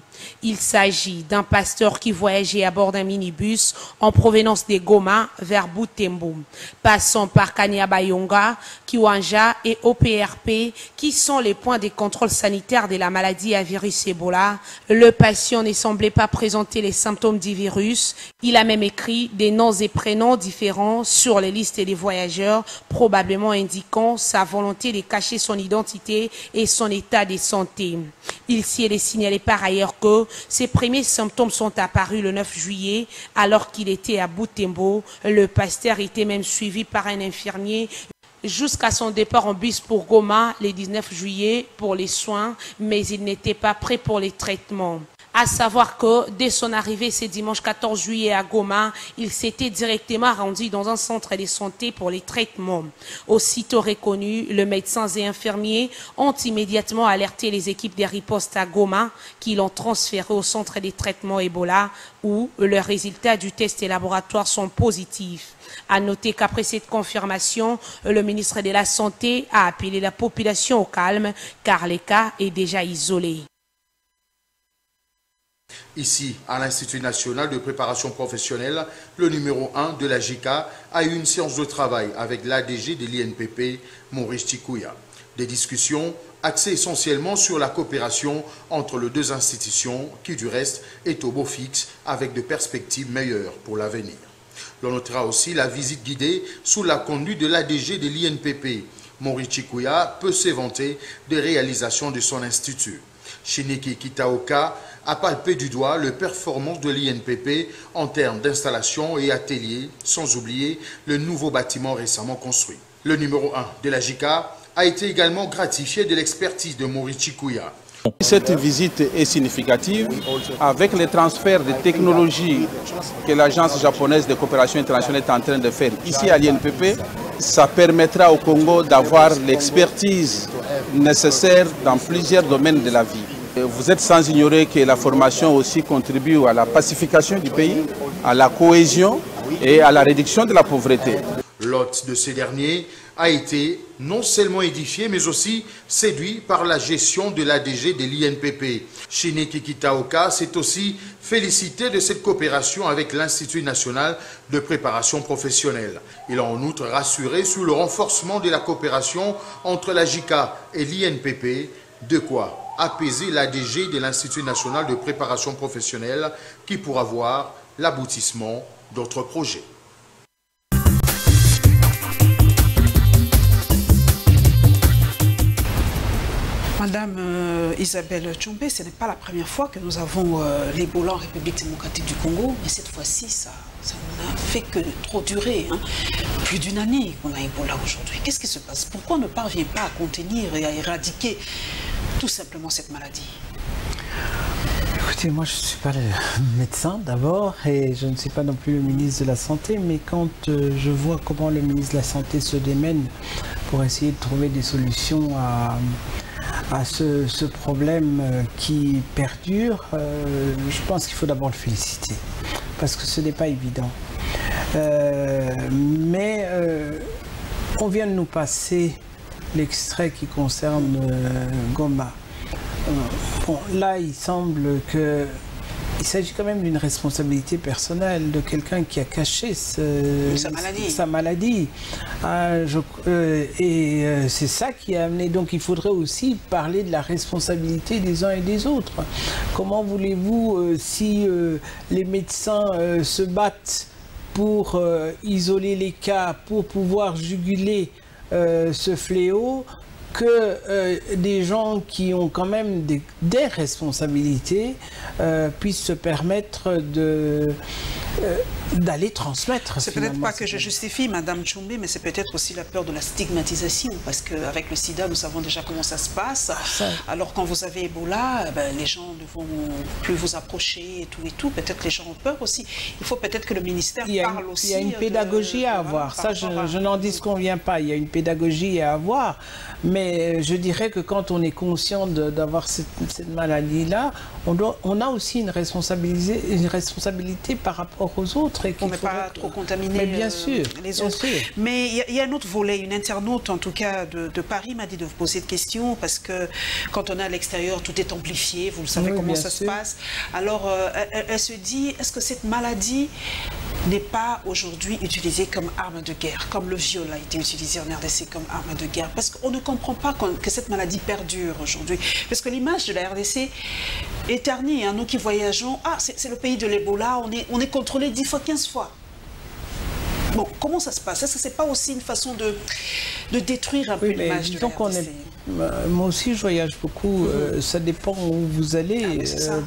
Il s'agit d'un pasteur qui voyageait à bord d'un minibus en provenance de Goma vers Butembo, passant par Kanyabayonga, Kiwanja et OPRP, qui sont les points de contrôle sanitaire de la maladie à virus Ebola. Le patient ne semblait pas présenter les symptômes du virus. Il a même écrit des noms et prénoms différents sur les listes des voyageurs, probablement indiquant sa volonté de cacher son identité et son état de santé. Il s'y est signalé par ailleurs que ses premiers symptômes sont apparus le 9 juillet alors qu'il était à Butembo. Le pasteur était même suivi par un infirmier jusqu'à son départ en bus pour Goma le 19 juillet pour les soins, mais il n'était pas prêt pour les traitements. À savoir que dès son arrivée ce dimanche 14 juillet à Goma, il s'était directement rendu dans un centre de santé pour les traitements. Aussitôt reconnus, les médecins et infirmiers ont immédiatement alerté les équipes des ripostes à Goma qui l'ont transféré au centre de traitement Ebola où les résultats du test et laboratoire sont positifs. À noter qu'après cette confirmation, le ministre de la Santé a appelé la population au calme car le cas est déjà isolé. Ici, à l'Institut national de préparation professionnelle, le numéro 1 de la JICA a eu une séance de travail avec l'ADG de l'INPP, Maurice Chikouya. Des discussions axées essentiellement sur la coopération entre les deux institutions qui, du reste, est au beau fixe avec de perspectives meilleures pour l'avenir. L'on notera aussi la visite guidée sous la conduite de l'ADG de l'INPP. Maurice Chikouya peut s'éventer des réalisations de son institut. Shiniki Kitaoka a palpé du doigt les performances de l'INPP en termes d'installation et ateliers, sans oublier le nouveau bâtiment récemment construit. Le numéro 1 de la JICA a été également gratifié de l'expertise de Maurice Chikouya. Cette visite est significative avec les transferts de technologies que l'Agence japonaise de coopération internationale est en train de faire ici à l'INPP. Ça permettra au Congo d'avoir l'expertise nécessaire dans plusieurs domaines de la vie. Vous êtes sans ignorer que la formation aussi contribue à la pacification du pays, à la cohésion et à la réduction de la pauvreté. L'hôte de ces derniers a été non seulement édifié, mais aussi séduit par la gestion de l'ADG de l'INPP. Shineki Kitaoka s'est aussi félicité de cette coopération avec l'Institut national de préparation professionnelle. Il a en outre rassuré sur le renforcement de la coopération entre la JICA et l'INPP, de quoi apaiser l'ADG de l'Institut national de préparation professionnelle qui pourra voir l'aboutissement d'autres projets. Madame Isabelle Tchoumbé, ce n'est pas la première fois que nous avons l'Ebola en République démocratique du Congo, mais cette fois-ci, ça n'a fait que trop durer. Hein. Plus d'une année qu'on a Ebola aujourd'hui. Qu'est-ce qui se passe? Pourquoi on ne parvient pas à contenir et à éradiquer tout simplement cette maladie? Écoutez, moi je ne suis pas le médecin d'abord et je ne suis pas non plus le ministre de la Santé, mais quand je vois comment le ministre de la Santé se démène pour essayer de trouver des solutions à ce problème qui perdure, je pense qu'il faut d'abord le féliciter, parce que ce n'est pas évident. Mais on vient de nous passer l'extrait qui concerne Goma. Bon, là, il semble qu'il s'agit quand même d'une responsabilité personnelle de quelqu'un qui a caché sa maladie. C'est ça qui a amené. Donc il faudrait aussi parler de la responsabilité des uns et des autres. Comment voulez-vous, si les médecins se battent pour isoler les cas, pour pouvoir juguler ce fléau, que des gens qui ont quand même des responsabilités puissent se permettre d'aller transmettre. C'est peut-être pas que je justifie Madame Tchoumbé, mais c'est peut-être aussi la peur de la stigmatisation, parce qu'avec le sida, nous savons déjà comment ça se passe. Alors quand vous avez Ebola, les gens ne vont plus vous approcher et tout. Peut-être que les gens ont peur aussi. Il faut peut-être que le ministère parle aussi. Il y a une pédagogie à avoir. Ça, je n'en disconviens pas. Il y a une pédagogie à avoir. Mais je dirais que quand on est conscient d'avoir cette maladie-là, on a aussi une responsabilité par rapport aux autres. On n'est pas trop contaminé bien sûr, les autres. Sûr. Mais il y a un autre volet. Une internaute, en tout cas de Paris, m'a dit de vous poser de questions, parce que quand on est à l'extérieur, tout est amplifié. Vous le savez comment ça se passe. Alors, elle se dit, est-ce que cette maladie n'est pas aujourd'hui utilisée comme arme de guerre, comme le viol a été utilisé en RDC comme arme de guerre? Parce qu'on ne comprend pas que cette maladie perdure aujourd'hui. Parce que l'image de la RDC est ternie. Hein. Nous qui voyageons, c'est le pays de l'Ebola, on est contrôlé 10 fois, 15 fois. Bon, comment ça se passe? Est-ce que ce n'est pas aussi une façon de détruire un peu l'image de la RDC? Moi aussi, je voyage beaucoup. Ça dépend où vous allez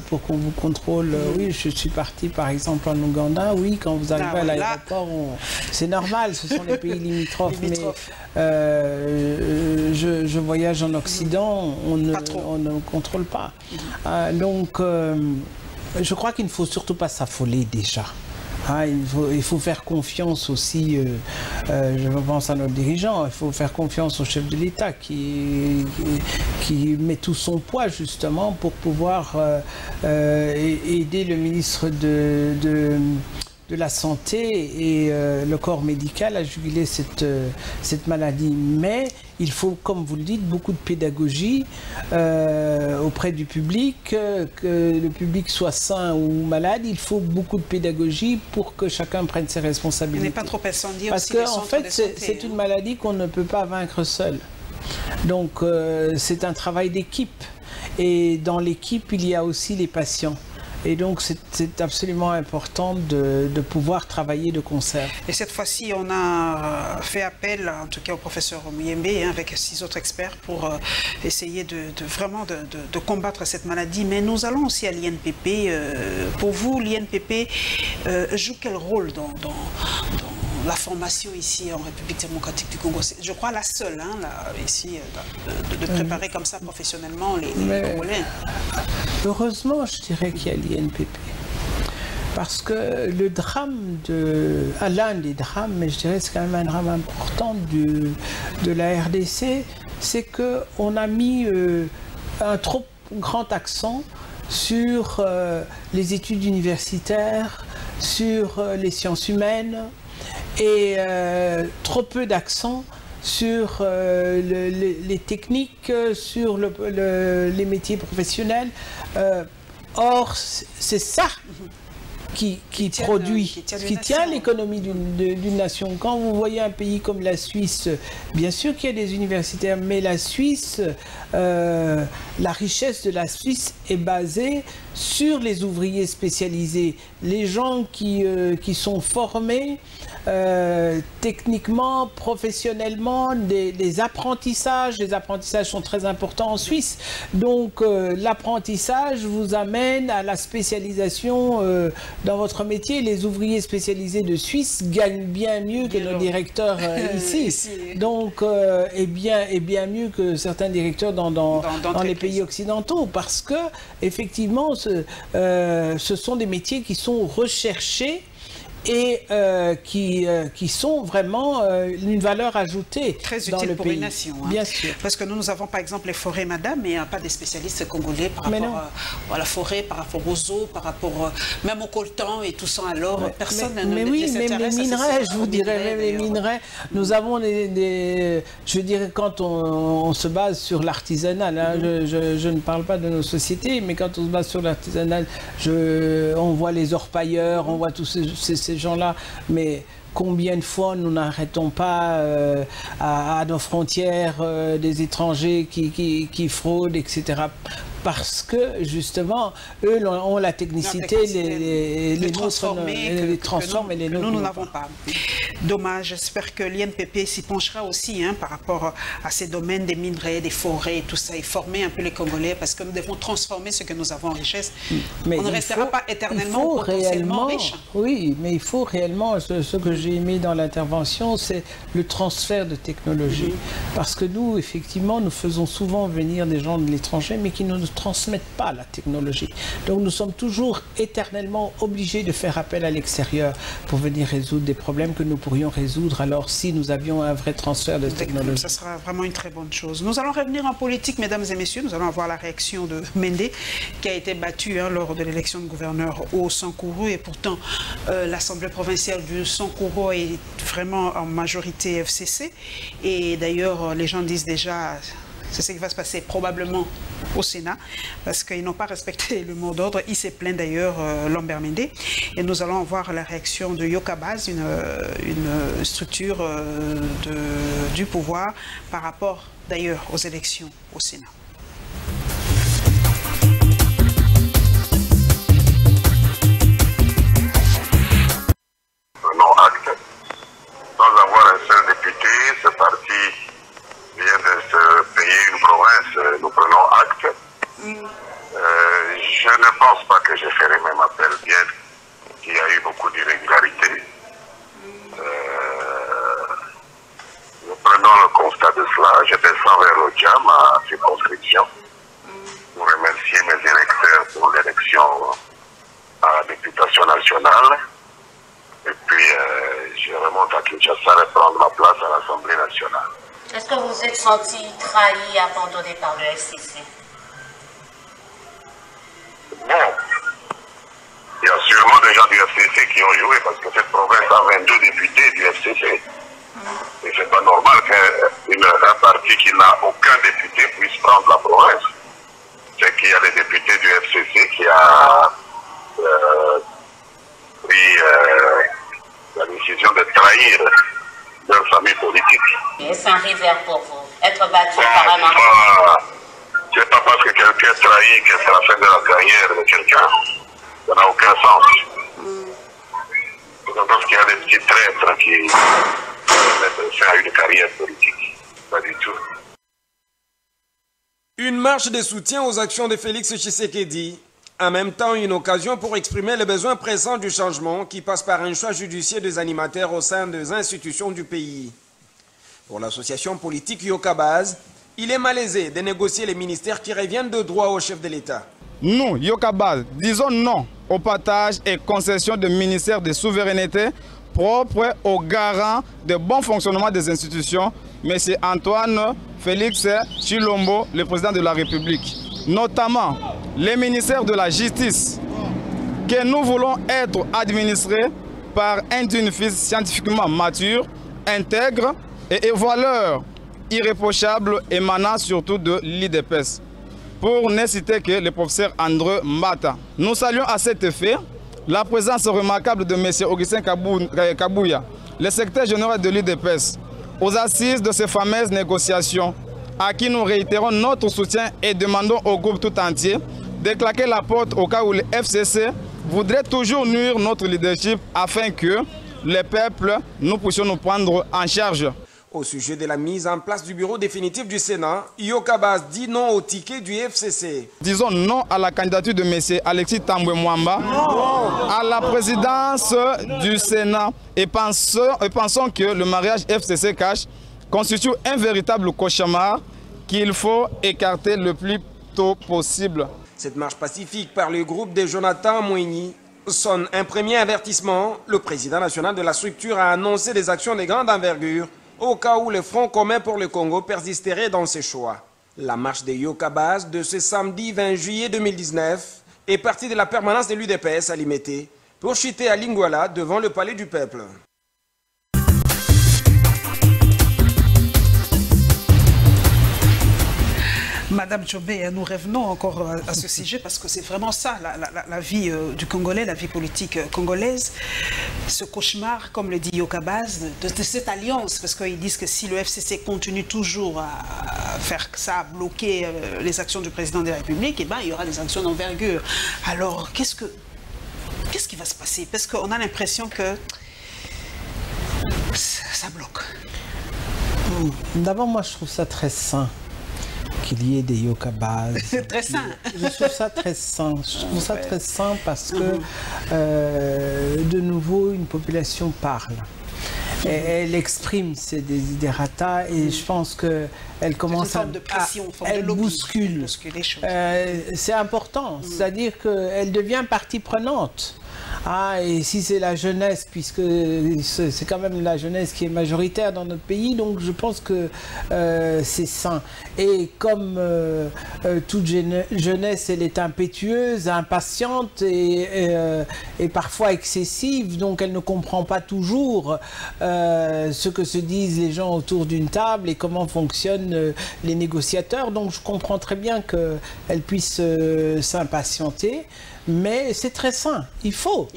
pour qu'on vous contrôle. Oui, je suis parti par exemple en Ouganda. Oui, quand vous arrivez à l'aéroport, c'est normal, ce sont les pays limitrophes. Mais je voyage en Occident, on ne contrôle pas. Donc, je crois qu'il ne faut surtout pas s'affoler déjà. Il faut faire confiance aussi, je pense à nos dirigeants, il faut faire confiance au chef de l'État qui met tout son poids justement pour pouvoir aider le ministre de la Santé et le corps médical à juguler cette maladie. Mais il faut, comme vous le dites, beaucoup de pédagogie auprès du public, que le public soit sain ou malade. Il faut beaucoup de pédagogie pour que chacun prenne ses responsabilités. On n'est pas trop incendié parce qu'en fait, c'est une maladie qu'on ne peut pas vaincre seul. Donc, c'est un travail d'équipe. Et dans l'équipe, il y a aussi les patients. Et donc, c'est absolument important de pouvoir travailler de concert. Et cette fois-ci, on a fait appel, en tout cas au professeur Muyembe, avec 6 autres experts, pour essayer vraiment de combattre cette maladie. Mais nous allons aussi à l'INPP. Pour vous, l'INPP joue quel rôle la formation ici en République démocratique du Congo. Je crois la seule, hein, là, ici, de préparer comme ça professionnellement les Congolais. Heureusement, je dirais qu'il y a l'INPP. Parce que le drame l'un des drames, mais je dirais que c'est quand même un drame important de la RDC, c'est qu'on a mis un trop grand accent sur les études universitaires, sur les sciences humaines, et trop peu d'accent sur les techniques, sur les métiers professionnels. Or, c'est ça qui tient l'économie d'une nation. Quand vous voyez un pays comme la Suisse, bien sûr qu'il y a des universitaires, mais la Suisse, la richesse de la Suisse est basée sur les ouvriers spécialisés, les gens qui sont formés techniquement, professionnellement, des apprentissages. Les apprentissages sont très importants en Suisse. Donc l'apprentissage vous amène à la spécialisation dans votre métier. Les ouvriers spécialisés de Suisse gagnent bien mieux que nos directeurs ici. Donc, et bien mieux que certains directeurs dans les pays occidentaux. Parce que, effectivement, ce sont des métiers qui sont recherchés et qui sont vraiment une valeur ajoutée très dans utile le pour pays. une nation. Hein. Bien sûr. Parce que nous avons par exemple les forêts, madame, mais pas des spécialistes congolais par rapport à la forêt, par rapport aux eaux, par rapport même au coltan et tout ça. Alors, personne ne mais oui, même les minerais, je vous dirais, même les minerais. Nous avons je dirais, quand on se base sur l'artisanal, hein, je ne parle pas de nos sociétés, mais quand on se base sur l'artisanal, on voit les orpailleurs, on voit tous ces gens-là, mais combien de fois nous n'arrêtons pas à nos frontières des étrangers qui fraudent, etc. Parce que, justement, eux ont la technicité, les transforment et les nôtres. Nous n'avons pas. Dommage, j'espère que l'INPP s'y penchera aussi par rapport à ces domaines des minerais, des forêts et tout ça, et former un peu les Congolais, parce que nous devons transformer ce que nous avons en richesse. Mais on ne restera pas éternellement potentiellement riche. Oui, mais il faut réellement, ce que j'ai aimé dans l'intervention, c'est le transfert de technologie. Parce que nous, effectivement, nous faisons souvent venir des gens de l'étranger, mais qui ne nous transmettent pas la technologie. Donc nous sommes toujours éternellement obligés de faire appel à l'extérieur pour venir résoudre des problèmes que nous pourrions résoudre alors si nous avions un vrai transfert de technologie. Ça sera vraiment une très bonne chose. Nous allons revenir en politique, mesdames et messieurs. Nous allons avoir la réaction de Mende qui a été battu lors de l'élection de gouverneur au Sankourou, et pourtant l'Assemblée provinciale du Sankourou est vraiment en majorité FCC, et d'ailleurs les gens disent déjà c'est ce qui va se passer probablement au Sénat, parce qu'ils n'ont pas respecté le mot d'ordre. Il s'est plaint d'ailleurs, Lambert Mende. Et nous allons voir la réaction de Yokabaz, une structure du pouvoir, par rapport d'ailleurs aux élections au Sénat. Prenons acte. Sans avoir un seul député, ce parti vient de se payer une province, nous prenons acte. Je ne pense pas que je ferai même appel, bien qu'il y a eu beaucoup d'irrégularités. Nous prenons le constat de cela. Je descends vers l'Odja, ma circonscription, pour remercier mes électeurs pour l'élection à la députation nationale. Et puis, je remonte à Kinshasa reprendre ma place à l'Assemblée nationale. Est-ce que vous vous êtes senti trahi et abandonné par le FCC? Bon, il y a sûrement des gens du FCC qui ont joué, parce que cette province a 22 députés du FCC. Et c'est pas normal qu'un parti qui n'a aucun député puisse prendre la province. C'est qu'il y a des députés du FCC qui a pris la décision de trahir leur famille politique. Est-ce un revers pour vous, être battu par un membre? C'est pas parce que quelqu'un trahit que c'est la fin de la carrière de quelqu'un. Ça n'a aucun sens. C'est parce qu'il y a des petits traîtres qui mettent fin à une carrière politique. Pas du tout. Une marche de soutien aux actions de Félix Tshisekedi En même temps, une occasion pour exprimer le besoin pressant du changement qui passe par un choix judiciaire des animateurs au sein des institutions du pays. Pour l'association politique Yokabaz, il est malaisé de négocier les ministères qui reviennent de droit au chef de l'État. Nous, Yokabaz, disons non au partage et concession de ministères de souveraineté propres aux garants de bon fonctionnement des institutions, M. Antoine Félix Chilombo, le président de la République. Notamment les ministères de la Justice, que nous voulons être administrés par un fils scientifiquement mature, intègre et évalueur irréprochable émanant surtout de l'IDPS. Pour ne citer que le professeur André Mbata. Nous saluons à cet effet la présence remarquable de M. Augustin Kabouya, le secrétaire général de l'IDPS, aux assises de ces fameuses négociations, à qui nous réitérons notre soutien et demandons au groupe tout entier de claquer la porte au cas où le FCC voudrait toujours nuire notre leadership afin que les peuples, nous puissions nous prendre en charge. Au sujet de la mise en place du bureau définitif du Sénat, Yokabaz dit non au ticket du FCC. Disons non à la candidature de M. Alexis Tambwe Mwamba à la présidence du Sénat et pensons que le mariage FCC-Cash constitue un véritable cauchemar qu'il faut écarter le plus tôt possible. Cette marche pacifique par le groupe de Jonathan Mouini sonne un premier avertissement. Le président national de la structure a annoncé des actions de grande envergure au cas où le Front commun pour le Congo persisterait dans ses choix. La marche de Yokabaz de ce samedi 20 juillet 2019 est partie de la permanence de l'UDPS à Limete pour chuter à Lingwala devant le palais du peuple. Madame Tchobé, nous revenons encore à ce sujet parce que c'est vraiment ça, la vie du Congolais, la vie politique congolaise. Ce cauchemar, comme le dit Yokabaz, de cette alliance, parce qu'ils disent que si le FCC continue toujours à faire ça, à bloquer les actions du président de la République, eh ben, il y aura des actions d'envergure. Alors, qu'est-ce qui va se passer? Parce qu'on a l'impression que ça bloque. D'abord, moi, je trouve ça très sain qu'il y ait des Yokabaz. C'est très sain. Je trouve ça très sain. Je trouve ça très sain parce que, de nouveau, une population parle. Et elle exprime ses desiderata et je pense qu'elle commence à... Elle bouscule. C'est important. C'est-à-dire qu'elle devient partie prenante. Ah, et si c'est la jeunesse, puisque c'est quand même la jeunesse qui est majoritaire dans notre pays, donc je pense que c'est sain. Et comme toute jeunesse, elle est impétueuse, impatiente et parfois excessive, donc elle ne comprend pas toujours ce que se disent les gens autour d'une table et comment fonctionnent les négociateurs. Donc je comprends très bien qu'elle puisse s'impatienter. Mais c'est très sain. Il faut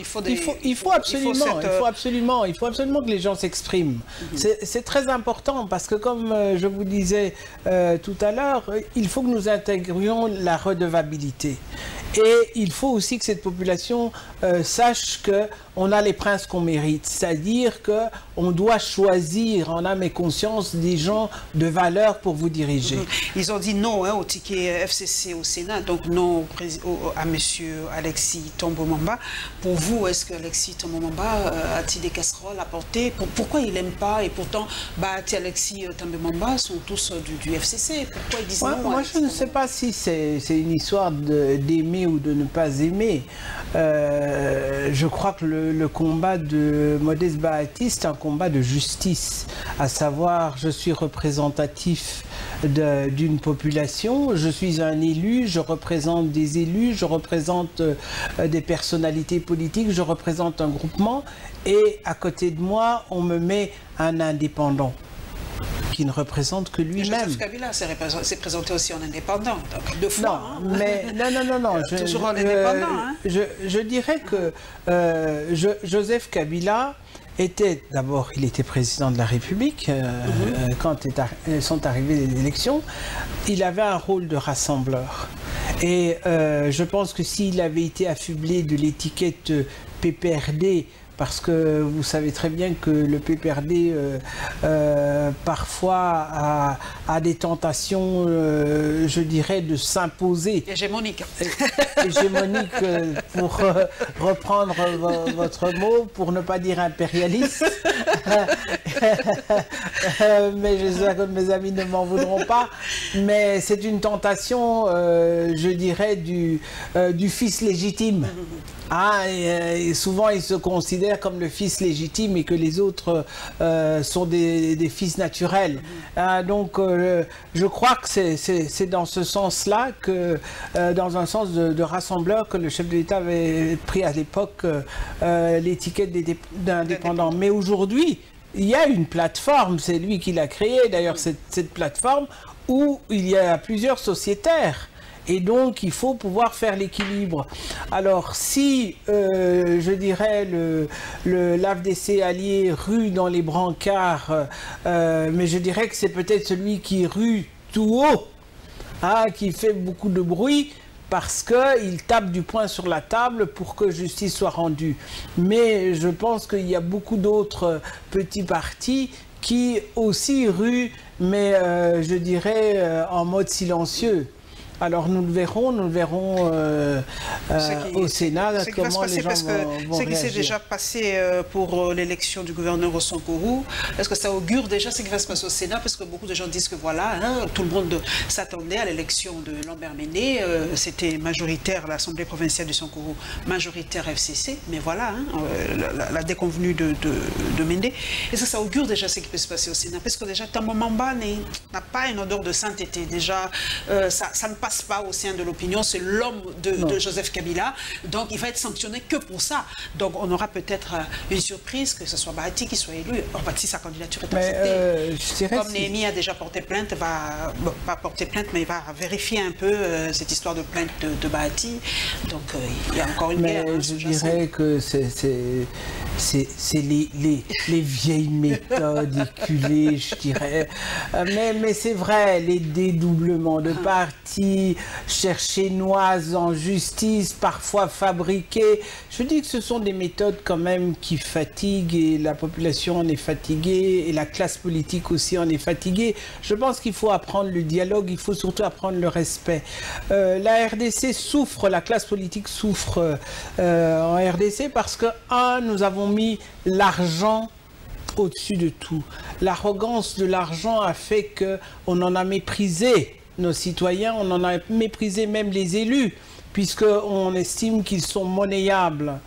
absolument que les gens s'expriment. C'est très important parce que, comme je vous disais tout à l'heure, il faut que nous intégrions la redevabilité. Et il faut aussi que cette population sache qu'on a les princes qu'on mérite. C'est-à-dire qu'on doit choisir en âme et conscience des gens de valeur pour vous diriger. Ils ont dit non au ticket FCC au Sénat, donc non à M. Alexis Tambwe Mwamba. Pour vous, est-ce que Alexis Tambwe Mwamba a-t-il des casseroles à porter? Pourquoi il n'aime pas? Et pourtant, Alexis Tambwe Mwamba sont tous du FCC. Pourquoi ils disent non? Moi, je ne sais pas si c'est une histoire d'aimer ou de ne pas aimer. Je crois que le combat de Modeste Bahati, c'est un combat de justice, à savoir je suis représentatif d'une population, je suis un élu, je représente des élus, je représente des personnalités politiques, je représente un groupement et à côté de moi on me met un indépendant qui ne représente que lui-même. Joseph Kabila s'est présenté aussi en indépendant, donc deux fois. Non, mais non. Toujours en indépendant. Je dirais que Joseph Kabila était, d'abord, il était président de la République quand sont arrivées les élections. Il avait un rôle de rassembleur. Et je pense que s'il avait été affublé de l'étiquette PPRD parce que vous savez très bien que le PPRD parfois a des tentations, je dirais, de s'imposer. Hégémonique. Hégémonique, pour reprendre votre mot, pour ne pas dire impérialiste. Mais j'espère que mes amis ne m'en voudront pas. Mais c'est une tentation, je dirais, du fils légitime. Et souvent, il se considère comme le fils légitime et que les autres sont des fils naturels. Donc, je crois que c'est dans ce sens-là, dans un sens de rassembleur, que le chef de l'État avait pris à l'époque l'étiquette d'indépendant. Mais aujourd'hui, il y a une plateforme, c'est lui qui l'a créée, d'ailleurs, cette plateforme, où il y a plusieurs sociétaires. Et donc, il faut pouvoir faire l'équilibre. Alors, si, je dirais, l'AFDC allié rue dans les brancards, mais je dirais que c'est peut-être celui qui rue tout haut, qui fait beaucoup de bruit, parce qu'il tape du poing sur la table pour que justice soit rendue. Mais je pense qu'il y a beaucoup d'autres petits partis qui aussi ruent, mais je dirais en mode silencieux. Alors nous le verrons au Sénat comment les gens vont ce qui s'est déjà passé pour l'élection du gouverneur au Sankourou, est-ce que ça augure déjà ce qui va se passer au Sénat? Parce que beaucoup de gens disent que voilà, tout le monde s'attendait à l'élection de Lambert Méné, c'était majoritaire l'Assemblée provinciale du Sankourou, majoritaire FCC, mais voilà, la déconvenue de Méné. Est-ce que ça augure déjà ce qui peut se passer au Sénat? Parce que déjà Tambo Mamba n'a pas une odeur de sainteté, déjà ça ne passe pas au sein de l'opinion, c'est l'homme de Joseph Kabila, donc il va être sanctionné que pour ça. Donc on aura peut-être une surprise que ce soit Bahati qui soit élu. Si sa candidature est acceptée, comme Néhémie a déjà porté plainte, va pas porter plainte, mais il va vérifier un peu cette histoire de plainte de Bahati. Donc il y a encore une guerre. Je dirais que c'est les vieilles méthodes éculées, je dirais. Mais c'est vrai, les dédoublements de partis, chercher noise en justice, parfois fabriquées. Je dis que ce sont des méthodes quand même qui fatiguent, et la population en est fatiguée et la classe politique aussi en est fatiguée. Je pense qu'il faut apprendre le dialogue, il faut surtout apprendre le respect. La RDC souffre, la classe politique souffre en RDC parce que, nous avons mis l'argent au-dessus de tout. L'arrogance de l'argent a fait qu'on en a méprisé nos citoyens, on en a méprisé même les élus, puisqu'on estime qu'ils sont monnayables.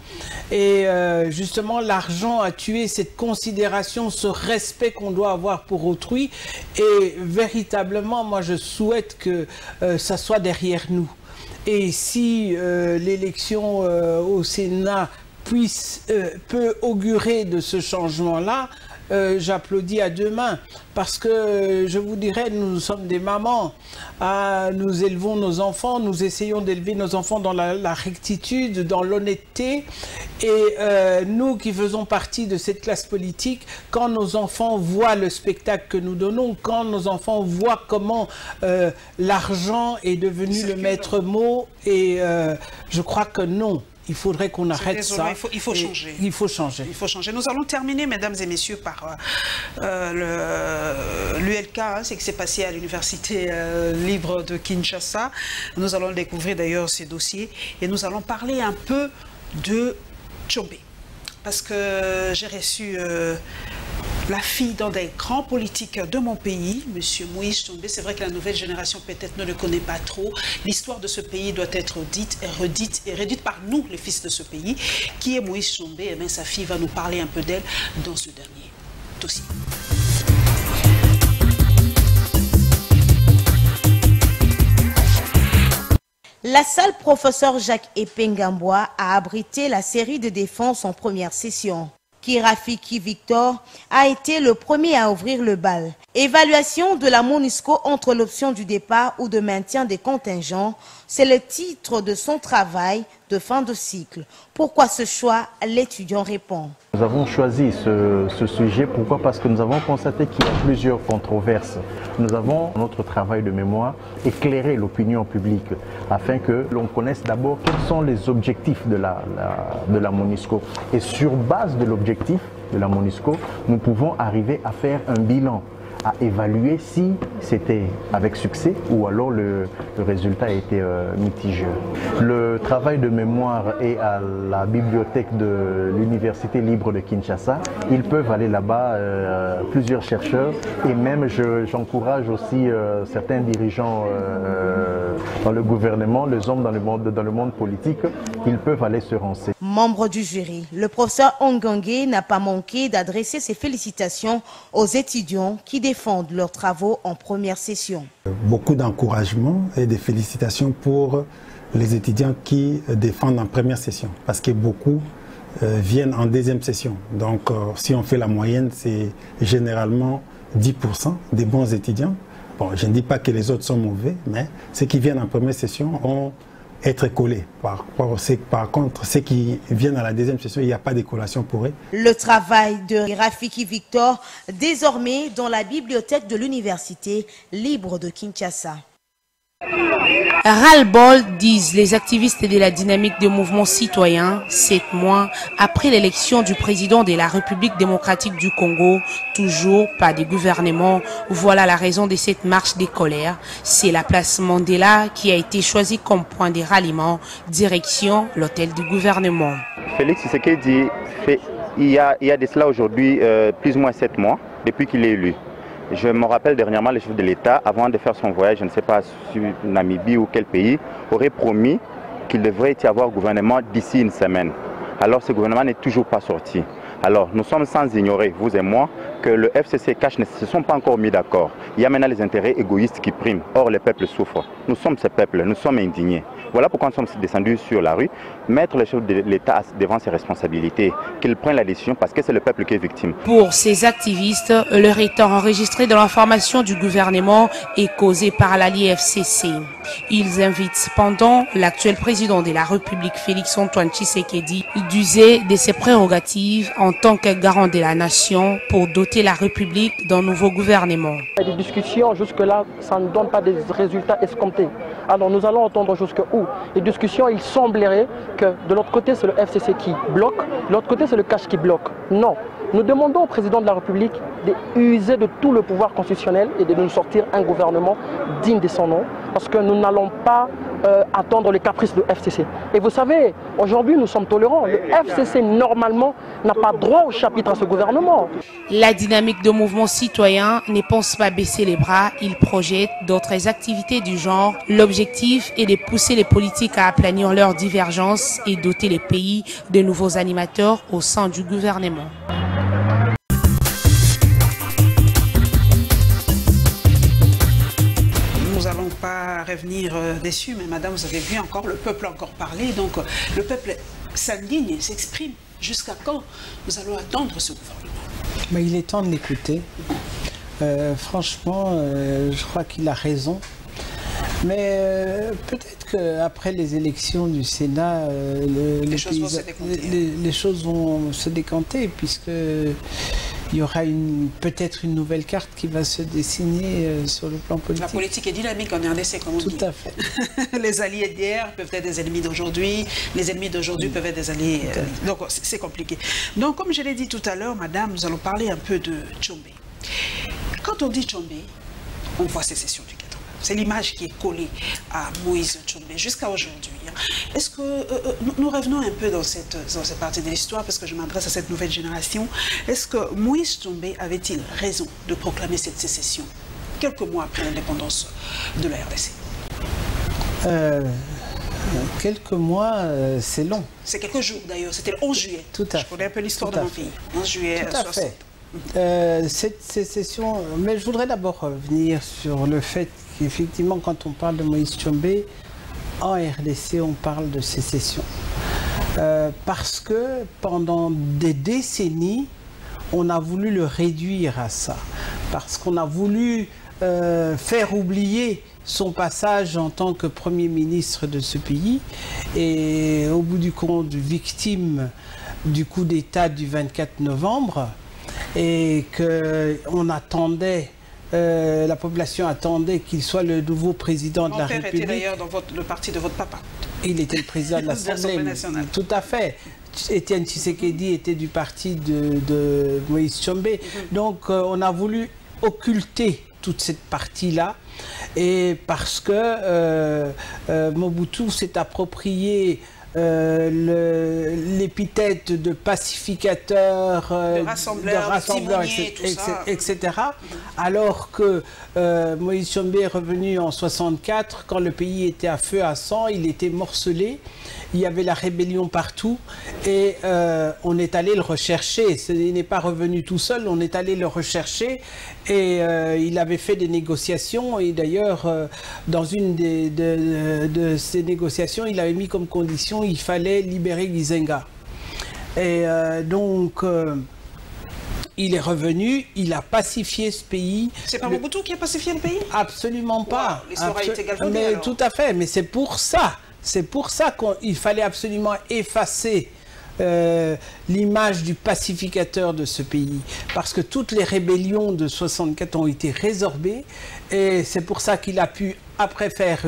Et justement, l'argent a tué cette considération, ce respect qu'on doit avoir pour autrui. Et véritablement, moi, je souhaite que ça soit derrière nous. Et si l'élection au Sénat peut augurer de ce changement-là, j'applaudis à deux mains, parce que je vous dirais, nous sommes des mamans, nous élevons nos enfants, nous essayons d'élever nos enfants dans la rectitude, dans l'honnêteté, et nous qui faisons partie de cette classe politique, quand nos enfants voient le spectacle que nous donnons, quand nos enfants voient comment l'argent est devenu le maître mot, et je crois que non. Il faudrait qu'on arrête ça. Il faut changer. Il faut changer. Il faut changer. Nous allons terminer, mesdames et messieurs, par l'ULK, ce qui s'est passé à l'Université libre de Kinshasa. Nous allons découvrir d'ailleurs ces dossiers et nous allons parler un peu de Tshombe. Parce que j'ai reçu la fille d'un des grands politiques de mon pays, M. Moïse Tshombe. C'est vrai que la nouvelle génération peut-être ne le connaît pas trop. L'histoire de ce pays doit être dite et redite par nous, les fils de ce pays. Qui est Moïse Tshombe? Eh bien, sa fille va nous parler un peu d'elle dans ce dernier dossier. La salle professeur Jacques Epengambois a abrité la série de défense en première session. Kirafiki Victor a été le premier à ouvrir le bal. Évaluation de la MONUSCO entre l'option du départ ou de maintien des contingents, c'est le titre de son travail de fin de cycle. Pourquoi ce choix? L'étudiant répond. Nous avons choisi ce sujet, pourquoi? Parce que nous avons constaté qu'il y a plusieurs controverses. Nous avons, dans notre travail de mémoire, éclairé l'opinion publique afin que l'on connaisse d'abord quels sont les objectifs de la MONUSCO. Et sur base de l'objectif de la MONUSCO, nous pouvons arriver à faire un bilan, à évaluer si c'était avec succès ou alors le résultat a été mitigé. Le travail de mémoire est à la bibliothèque de l'Université libre de Kinshasa. Ils peuvent aller là-bas, plusieurs chercheurs, et même j'encourage aussi certains dirigeants dans le gouvernement, les hommes dans le monde politique, ils peuvent aller se renseigner. Membre du jury, le professeur Ongangue n'a pas manqué d'adresser ses félicitations aux étudiants qui défendent leurs travaux en première session. Beaucoup d'encouragement et de félicitations pour les étudiants qui défendent en première session, parce que beaucoup viennent en deuxième session. Donc si on fait la moyenne, c'est généralement 10% des bons étudiants. Bon, je ne dis pas que les autres sont mauvais, mais ceux qui viennent en première session vont être collés. Par contre, ceux qui viennent à la deuxième session, il n'y a pas de collation pour eux. Le travail de Rafiki Victor, désormais dans la bibliothèque de l'Université libre de Kinshasa. Ras-le-bol, disent les activistes de la dynamique des mouvements citoyens, 7 mois après l'élection du président de la République démocratique du Congo, toujours pas de gouvernement. Voilà la raison de cette marche des colères. C'est la place Mandela qui a été choisie comme point de ralliement, direction l'hôtel du gouvernement. Félix Tshisekedi, il y a de cela aujourd'hui plus ou moins 7 mois depuis qu'il est élu. Je me rappelle dernièrement, le chef de l'État, avant de faire son voyage, je ne sais pas, sur Namibie ou quel pays, aurait promis qu'il devrait y avoir gouvernement d'ici une semaine. Alors ce gouvernement n'est toujours pas sorti. Alors nous sommes sans ignorer, vous et moi, que le FCC et Cash ne se sont pas encore mis d'accord. Il y a maintenant les intérêts égoïstes qui priment. Or le peuple souffre. Nous sommes ce peuple, nous sommes indignés. Voilà pourquoi nous sommes descendus sur la rue, mettre le chef de l'État devant ses responsabilités, qu'il prenne la décision parce que c'est le peuple qui est victime. Pour ces activistes, leur état enregistré dans l'information du gouvernement est causé par l'allié FCC. Ils invitent cependant l'actuel président de la République, Félix-Antoine Tshisekedi, d'user de ses prérogatives en tant que garant de la nation pour doter la République d'un nouveau gouvernement. Les discussions jusque-là, ça ne donne pas des résultats escomptés. Alors nous allons entendre jusqu'où. Les discussions, il semblerait que de l'autre côté c'est le FCC qui bloque, de l'autre côté c'est le Cash qui bloque. Non, nous demandons au président de la République d'user de tout le pouvoir constitutionnel et de nous sortir un gouvernement digne de son nom, parce que nous n'allons pas attendre les caprices de FCC. Et vous savez, aujourd'hui nous sommes tolérants. Le FCC normalement n'a pas droit au chapitre à ce gouvernement. La dynamique de mouvement citoyen ne pense pas baisser les bras, il projette d'autres activités du genre. L'objectif est de pousser les politiques à aplanir leurs divergences et doter les pays de nouveaux animateurs au sein du gouvernement. Pas revenir dessus, mais madame, vous avez vu encore, le peuple a encore parlé, donc le peuple s'indigne, s'exprime. Jusqu'à quand nous allons attendre ce gouvernement? Mais il est temps de l'écouter. Franchement, je crois qu'il a raison. Mais peut-être qu'après les élections du Sénat, les choses vont se décanter, puisque il y aura peut-être une nouvelle carte qui va se dessiner sur le plan politique. La politique est dynamique en RDC, comme on dit. Tout à fait. Les alliés d'hier peuvent être des ennemis d'aujourd'hui, les ennemis d'aujourd'hui peuvent être des alliés. Donc c'est compliqué. Donc comme je l'ai dit tout à l'heure, madame, nous allons parler un peu de Tshombe. Quand on dit Tshombe, on voit sécession du 80. C'est l'image qui est collée à Moïse Tshombe jusqu'à aujourd'hui. Est-ce que nous revenons un peu dans cette partie de l'histoire, parce que je m'adresse à cette nouvelle génération. Est-ce que Moïse Tshombe avait-il raison de proclamer cette sécession quelques mois après l'indépendance de la RDC? Quelques mois, c'est long. C'est quelques jours d'ailleurs, c'était le 11 juillet. Tout à fait. Je connais un peu l'histoire de mon pays. 11 juillet Tout à 60. fait. Cette sécession, mais je voudrais d'abord revenir sur le fait qu'effectivement, quand on parle de Moïse Tshombe, en RDC, on parle de sécession. Parce que pendant des décennies, on a voulu le réduire à ça. Parce qu'on a voulu faire oublier son passage en tant que Premier ministre de ce pays et au bout du compte victime du coup d'État du 24 novembre et qu'on attendait, la population attendait qu'il soit le nouveau président de la République. Mon père était d'ailleurs dans le parti de votre papa. Il était le président de l'Assemblée nationale. Tout à fait. Étienne Tshisekedi était du parti de Moïse Tshombe. Donc on a voulu occulter toute cette partie-là, et parce que Mobutu s'est approprié l'épithète de pacificateur, de rassembleur, etc. Alors que Moïse Tshombe est revenu en 64, quand le pays était à feu à sang, il était morcelé, il y avait la rébellion partout, et on est allé le rechercher. Il n'est pas revenu tout seul, on est allé le rechercher, et il avait fait des négociations, et d'ailleurs, dans une de ces négociations, il avait mis comme condition il fallait libérer Gizenga. Et donc, il est revenu, il a pacifié ce pays. C'est pas Mobutu qui a pacifié le pays? Absolument pas. Wow, l'histoire a été galvaudée, tout à fait, mais c'est pour ça qu'il fallait absolument effacer l'image du pacificateur de ce pays, parce que toutes les rébellions de 64 ont été résorbées, et c'est pour ça qu'il a pu après faire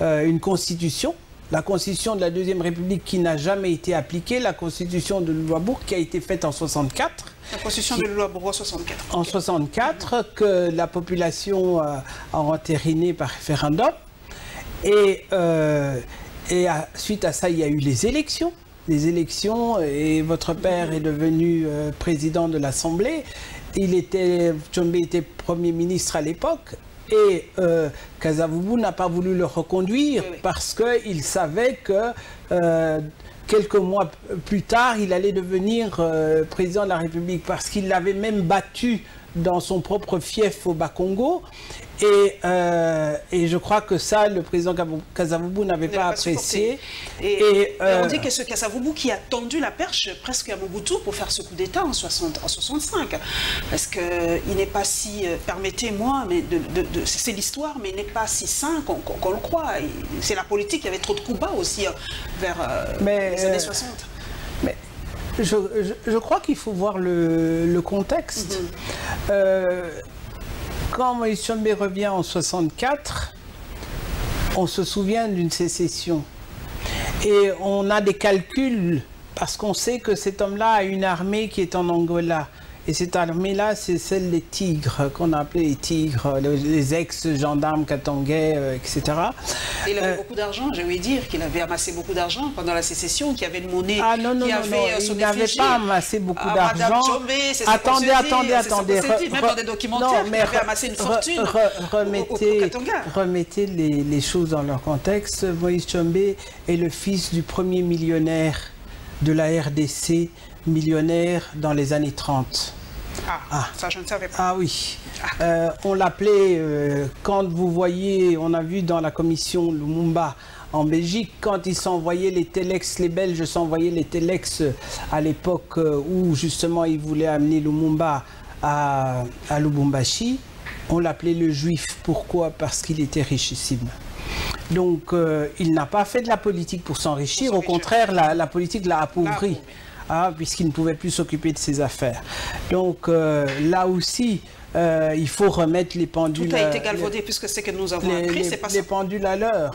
une constitution, la constitution de la Deuxième République qui n'a jamais été appliquée, la constitution de Louabourg qui a été faite en 64. La constitution de Louabourg en 64. En 64, que la population a entériné par référendum, et suite à ça, il y a eu les élections, et votre père est devenu président de l'Assemblée. Tshombe était Premier ministre à l'époque, et Kasavubu n'a pas voulu le reconduire parce qu'il savait que quelques mois plus tard, il allait devenir président de la République, parce qu'il l'avait même battu dans son propre fief au Bas-Congo. Et je crois que ça, le président Kasavubu n'avait pas apprécié. Et on dit que ce Kasavubu qui a tendu la perche presque à Mobutu pour faire ce coup d'État en 65. Parce qu'il n'est pas si, permettez-moi, mais c'est l'histoire, mais il n'est pas si sain qu'on le croit. C'est la politique, il y avait trop de coups bas aussi vers les années 60. Mais je crois qu'il faut voir le contexte. Quand Moïse Tshombe revient en 64, on se souvient d'une sécession. Et on a des calculs, parce qu'on sait que cet homme-là a une armée qui est en Angola. Et cette armée-là, c'est celle des tigres, qu'on a appelé les tigres, les ex-gendarmes katangais, etc. Et il avait beaucoup d'argent, j'ai ouï dire qu'il avait amassé beaucoup d'argent pendant la sécession, qu'il y avait une monnaie il n'avait pas amassé beaucoup d'argent. Attendez. Même dans des documentaires, il avait amassé une fortune remettez les choses dans leur contexte. Moïse Tshombe est le fils du premier millionnaire de la RDC, millionnaire dans les années 30. Ça je ne savais pas. Ah oui. On l'appelait, quand vous voyez, on a vu dans la commission Lumumba en Belgique, quand ils s'envoyaient les téléx, les Belges s'envoyaient les téléx à l'époque où justement ils voulaient amener Lumumba à Lubumbashi, on l'appelait le juif. Pourquoi? Parce qu'il était richissime. Donc il n'a pas fait de la politique pour s'enrichir, au contraire la politique l'a appauvri. Puisqu'il ne pouvait plus s'occuper de ses affaires. Donc là aussi, il faut remettre les pendules. Tout a été galvaudé, puisque c'est que nous avons appris, c'est pas ça. Les pendules à l'heure.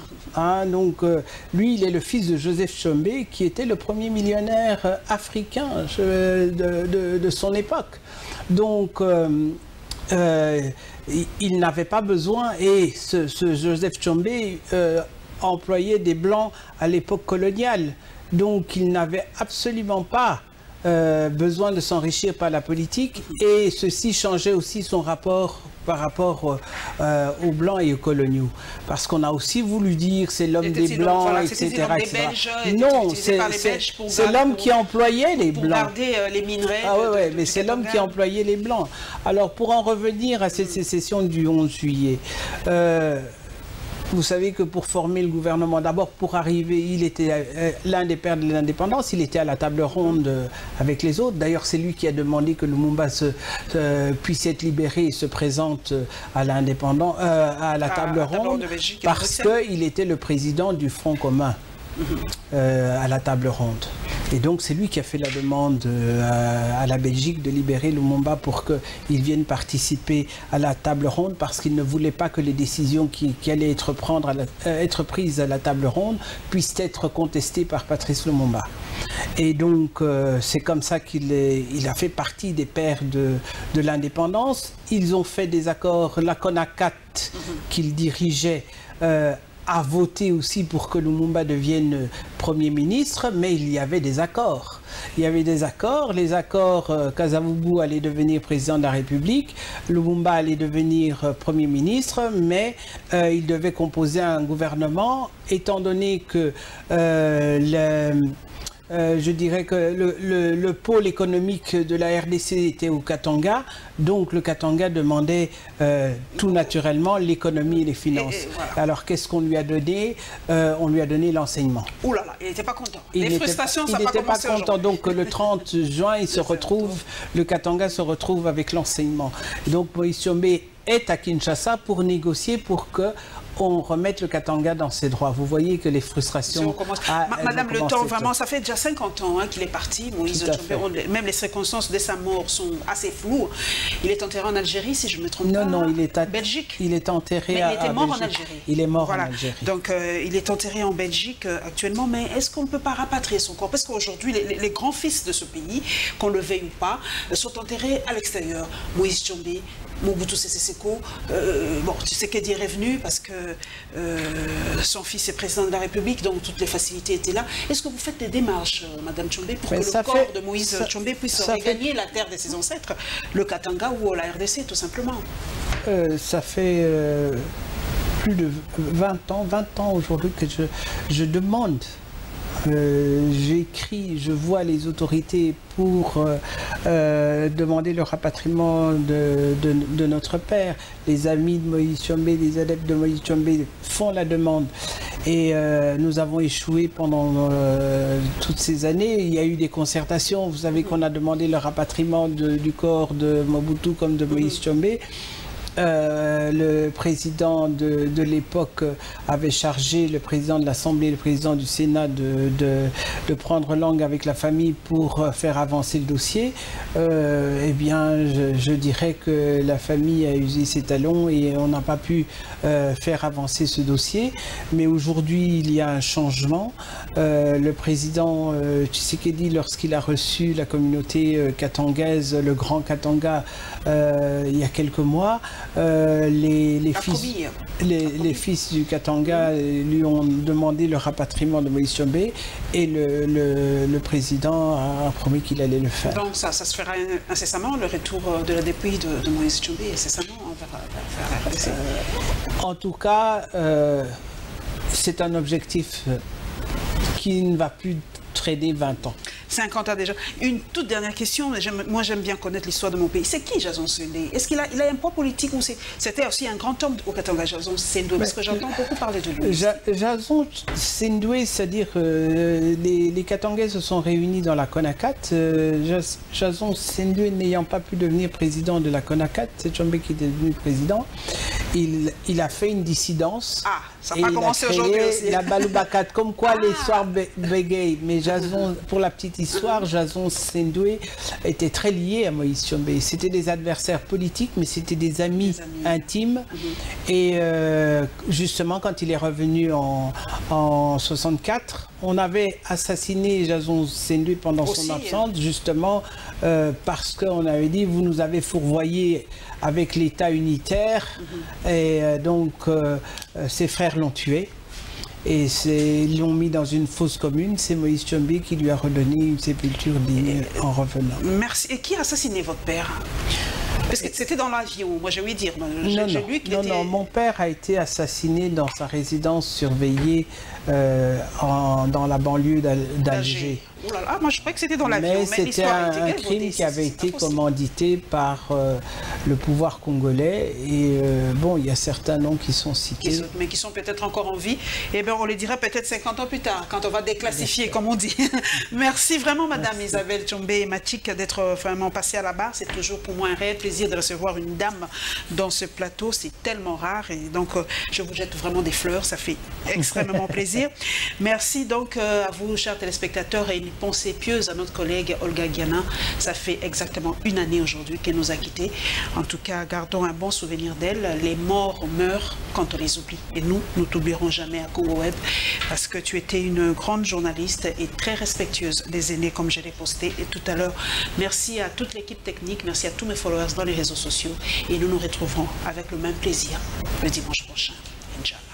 Donc lui, il est le fils de Joseph Tshombe, qui était le premier millionnaire africain de son époque. Donc il n'avait pas besoin, et ce Joseph Tshombe employait des Blancs à l'époque coloniale. Donc il n'avait absolument pas besoin de s'enrichir par la politique, et ceci changeait aussi son rapport par rapport aux Blancs et aux coloniaux. Parce qu'on a aussi voulu dire c'est l'homme des Blancs, etc. Non, c'est l'homme qui employait les Blancs. Pour garder les minerais. Mais c'est l'homme qui employait les Blancs. Alors pour en revenir à cette sécession du 11 juillet, Vous savez que pour former le gouvernement, d'abord pour arriver, il était l'un des pères de l'indépendance, il était à la table ronde avec les autres. D'ailleurs, c'est lui qui a demandé que Lumumba puisse être libéré et se présente à l'indépendance, à la table ronde, parce qu'il était le président du Front commun. À la table ronde. Et donc c'est lui qui a fait la demande à la Belgique de libérer Lumumba pour qu'il vienne participer à la table ronde, parce qu'il ne voulait pas que les décisions qui allaient être prises à la table ronde puissent être contestées par Patrice Lumumba. Et donc c'est comme ça qu'il a fait partie des pères de l'indépendance. Ils ont fait des accords, la CONACAT qu'il dirigeait a voté aussi pour que Lumumba devienne Premier ministre, mais il y avait des accords. Il y avait des accords. Les accords, Kasavubu allait devenir président de la République, Lumumba allait devenir Premier ministre, mais il devait composer un gouvernement, étant donné que je dirais que le pôle économique de la RDC était au Katanga, donc le Katanga demandait tout naturellement l'économie et les finances. Voilà. Alors qu'est-ce qu'on lui a donné? On lui a donné l'enseignement. Ouh là là, il n'était pas content. Les frustrations, ça n'a pas commencé pas content. Donc le 30 juin, le Katanga se retrouve avec l'enseignement. Donc Moïse Tshombe est à Kinshasa pour négocier pour que on remette le Katanga dans ses droits. Vous voyez que les frustrations... Madame Le Temps, vraiment, ça fait déjà 50 ans qu'il est parti. Moïse Tshombe, même les circonstances de sa mort sont assez floues. Il est enterré en Algérie, si je ne me trompe pas. Non, il est à Belgique. Il est enterré mais il était mort en Algérie. Il est mort en Algérie. Donc, il est enterré en Belgique actuellement. Mais est-ce qu'on ne peut pas rapatrier son corps? Parce qu'aujourd'hui, les grands fils de ce pays, qu'on le veuille ou pas, sont enterrés à l'extérieur. Moïse Tshombe, Mobutu Sese Seko, bon, Tshisekedi est revenu parce que son fils est président de la République, donc toutes les facilités étaient là. Est-ce que vous faites des démarches, Madame Tshombe, pour que le corps de Moïse Tshombe puisse regagner la terre de ses ancêtres, le Katanga ou la RDC, tout simplement? Ça fait plus de 20 ans aujourd'hui que je demande. J'écris, je vois les autorités pour demander le rapatriement de notre père. Les amis de Moïse Tshombe, les adeptes de Moïse Tshombe font la demande. Et nous avons échoué pendant toutes ces années. Il y a eu des concertations. Vous savez qu'on a demandé le rapatriement du corps de Mobutu comme de Moïse Tshombe. Le président de l'époque avait chargé le président de l'Assemblée et le président du Sénat de prendre langue avec la famille pour faire avancer le dossier. Eh bien, je dirais que la famille a usé ses talons et on n'a pas pu faire avancer ce dossier. Mais aujourd'hui, il y a un changement. Le président Tshisekedi, lorsqu'il a reçu la communauté katangaise, le Grand Katanga, il y a quelques mois, les fils du Katanga lui ont demandé le rapatriement de Moïse Tshombe et le président a promis qu'il allait le faire. Donc ça se fera incessamment, le retour de la dépouille de Moïse Tshombe, incessamment vers la RDC. En tout cas, c'est un objectif qui ne va plus traîner 20 ans. 50 ans déjà. Une toute dernière question, moi j'aime bien connaître l'histoire de mon pays. C'est qui Jason Sendwe? Est-ce qu'il a un poids politique ou c'était aussi un grand homme au Katanga, Jason Sendwe? Parce que j'entends beaucoup parler de lui. Jason Sendwe, c'est-à-dire les Katangais se sont réunis dans la CONACAT. Jason Sendwe n'ayant pas pu devenir président de la CONACAT, c'est Tshombe qui est devenu président. Il a fait une dissidence. Ah, ça n'a pas commencé aujourd'hui aussi. La Baloubakat, comme quoi l'histoire bégaye. Mais Jason, pour la petite histoire, Jason Sendwe était très lié à Moïse Tshombe. C'était des adversaires politiques, mais c'était des amis intimes. Et justement, quand il est revenu en 64, on avait assassiné Jason Sendwe pendant son absence, justement parce qu'on avait dit, vous nous avez fourvoyé avec l'État unitaire, et donc ses frères l'ont tué. Et ils l'ont mis dans une fosse commune. C'est Moïse Tshombe qui lui a redonné une sépulture digne en revenant. Merci. Et qui a assassiné votre père? Parce que c'était dans l'avion, moi j'ai ouï dire. Non, mon père a été assassiné dans sa résidence surveillée dans la banlieue d'Alger. Oh là là, moi je croyais que c'était dans l'avion. Mais c'était un crime qui avait été commandité par le pouvoir congolais. Et bon, il y a certains noms qui sont cités. Mais qui sont peut-être encore en vie. Et bien, on les dira peut-être 50 ans plus tard, quand on va déclassifier, comme on dit. Merci vraiment, Madame Isabelle Tchombé et Machik, d'être vraiment passée à la barre. C'est toujours pour moi un réel plaisir de recevoir une dame dans ce plateau. C'est tellement rare. Et donc, je vous jette vraiment des fleurs. Ça fait extrêmement plaisir. Merci donc à vous, chers téléspectateurs, et une pensée pieuse à notre collègue Olga Guiana. Ça fait exactement une année aujourd'hui qu'elle nous a quittés. En tout cas, gardons un bon souvenir d'elle. Les morts meurent quand on les oublie. Et nous, nous t'oublierons jamais à Congo Web, parce que tu étais une grande journaliste et très respectueuse des aînés, comme je l'ai posté et tout à l'heure. Merci à toute l'équipe technique, merci à tous mes followers dans les réseaux sociaux. Et nous nous retrouverons avec le même plaisir le dimanche prochain. Ciao.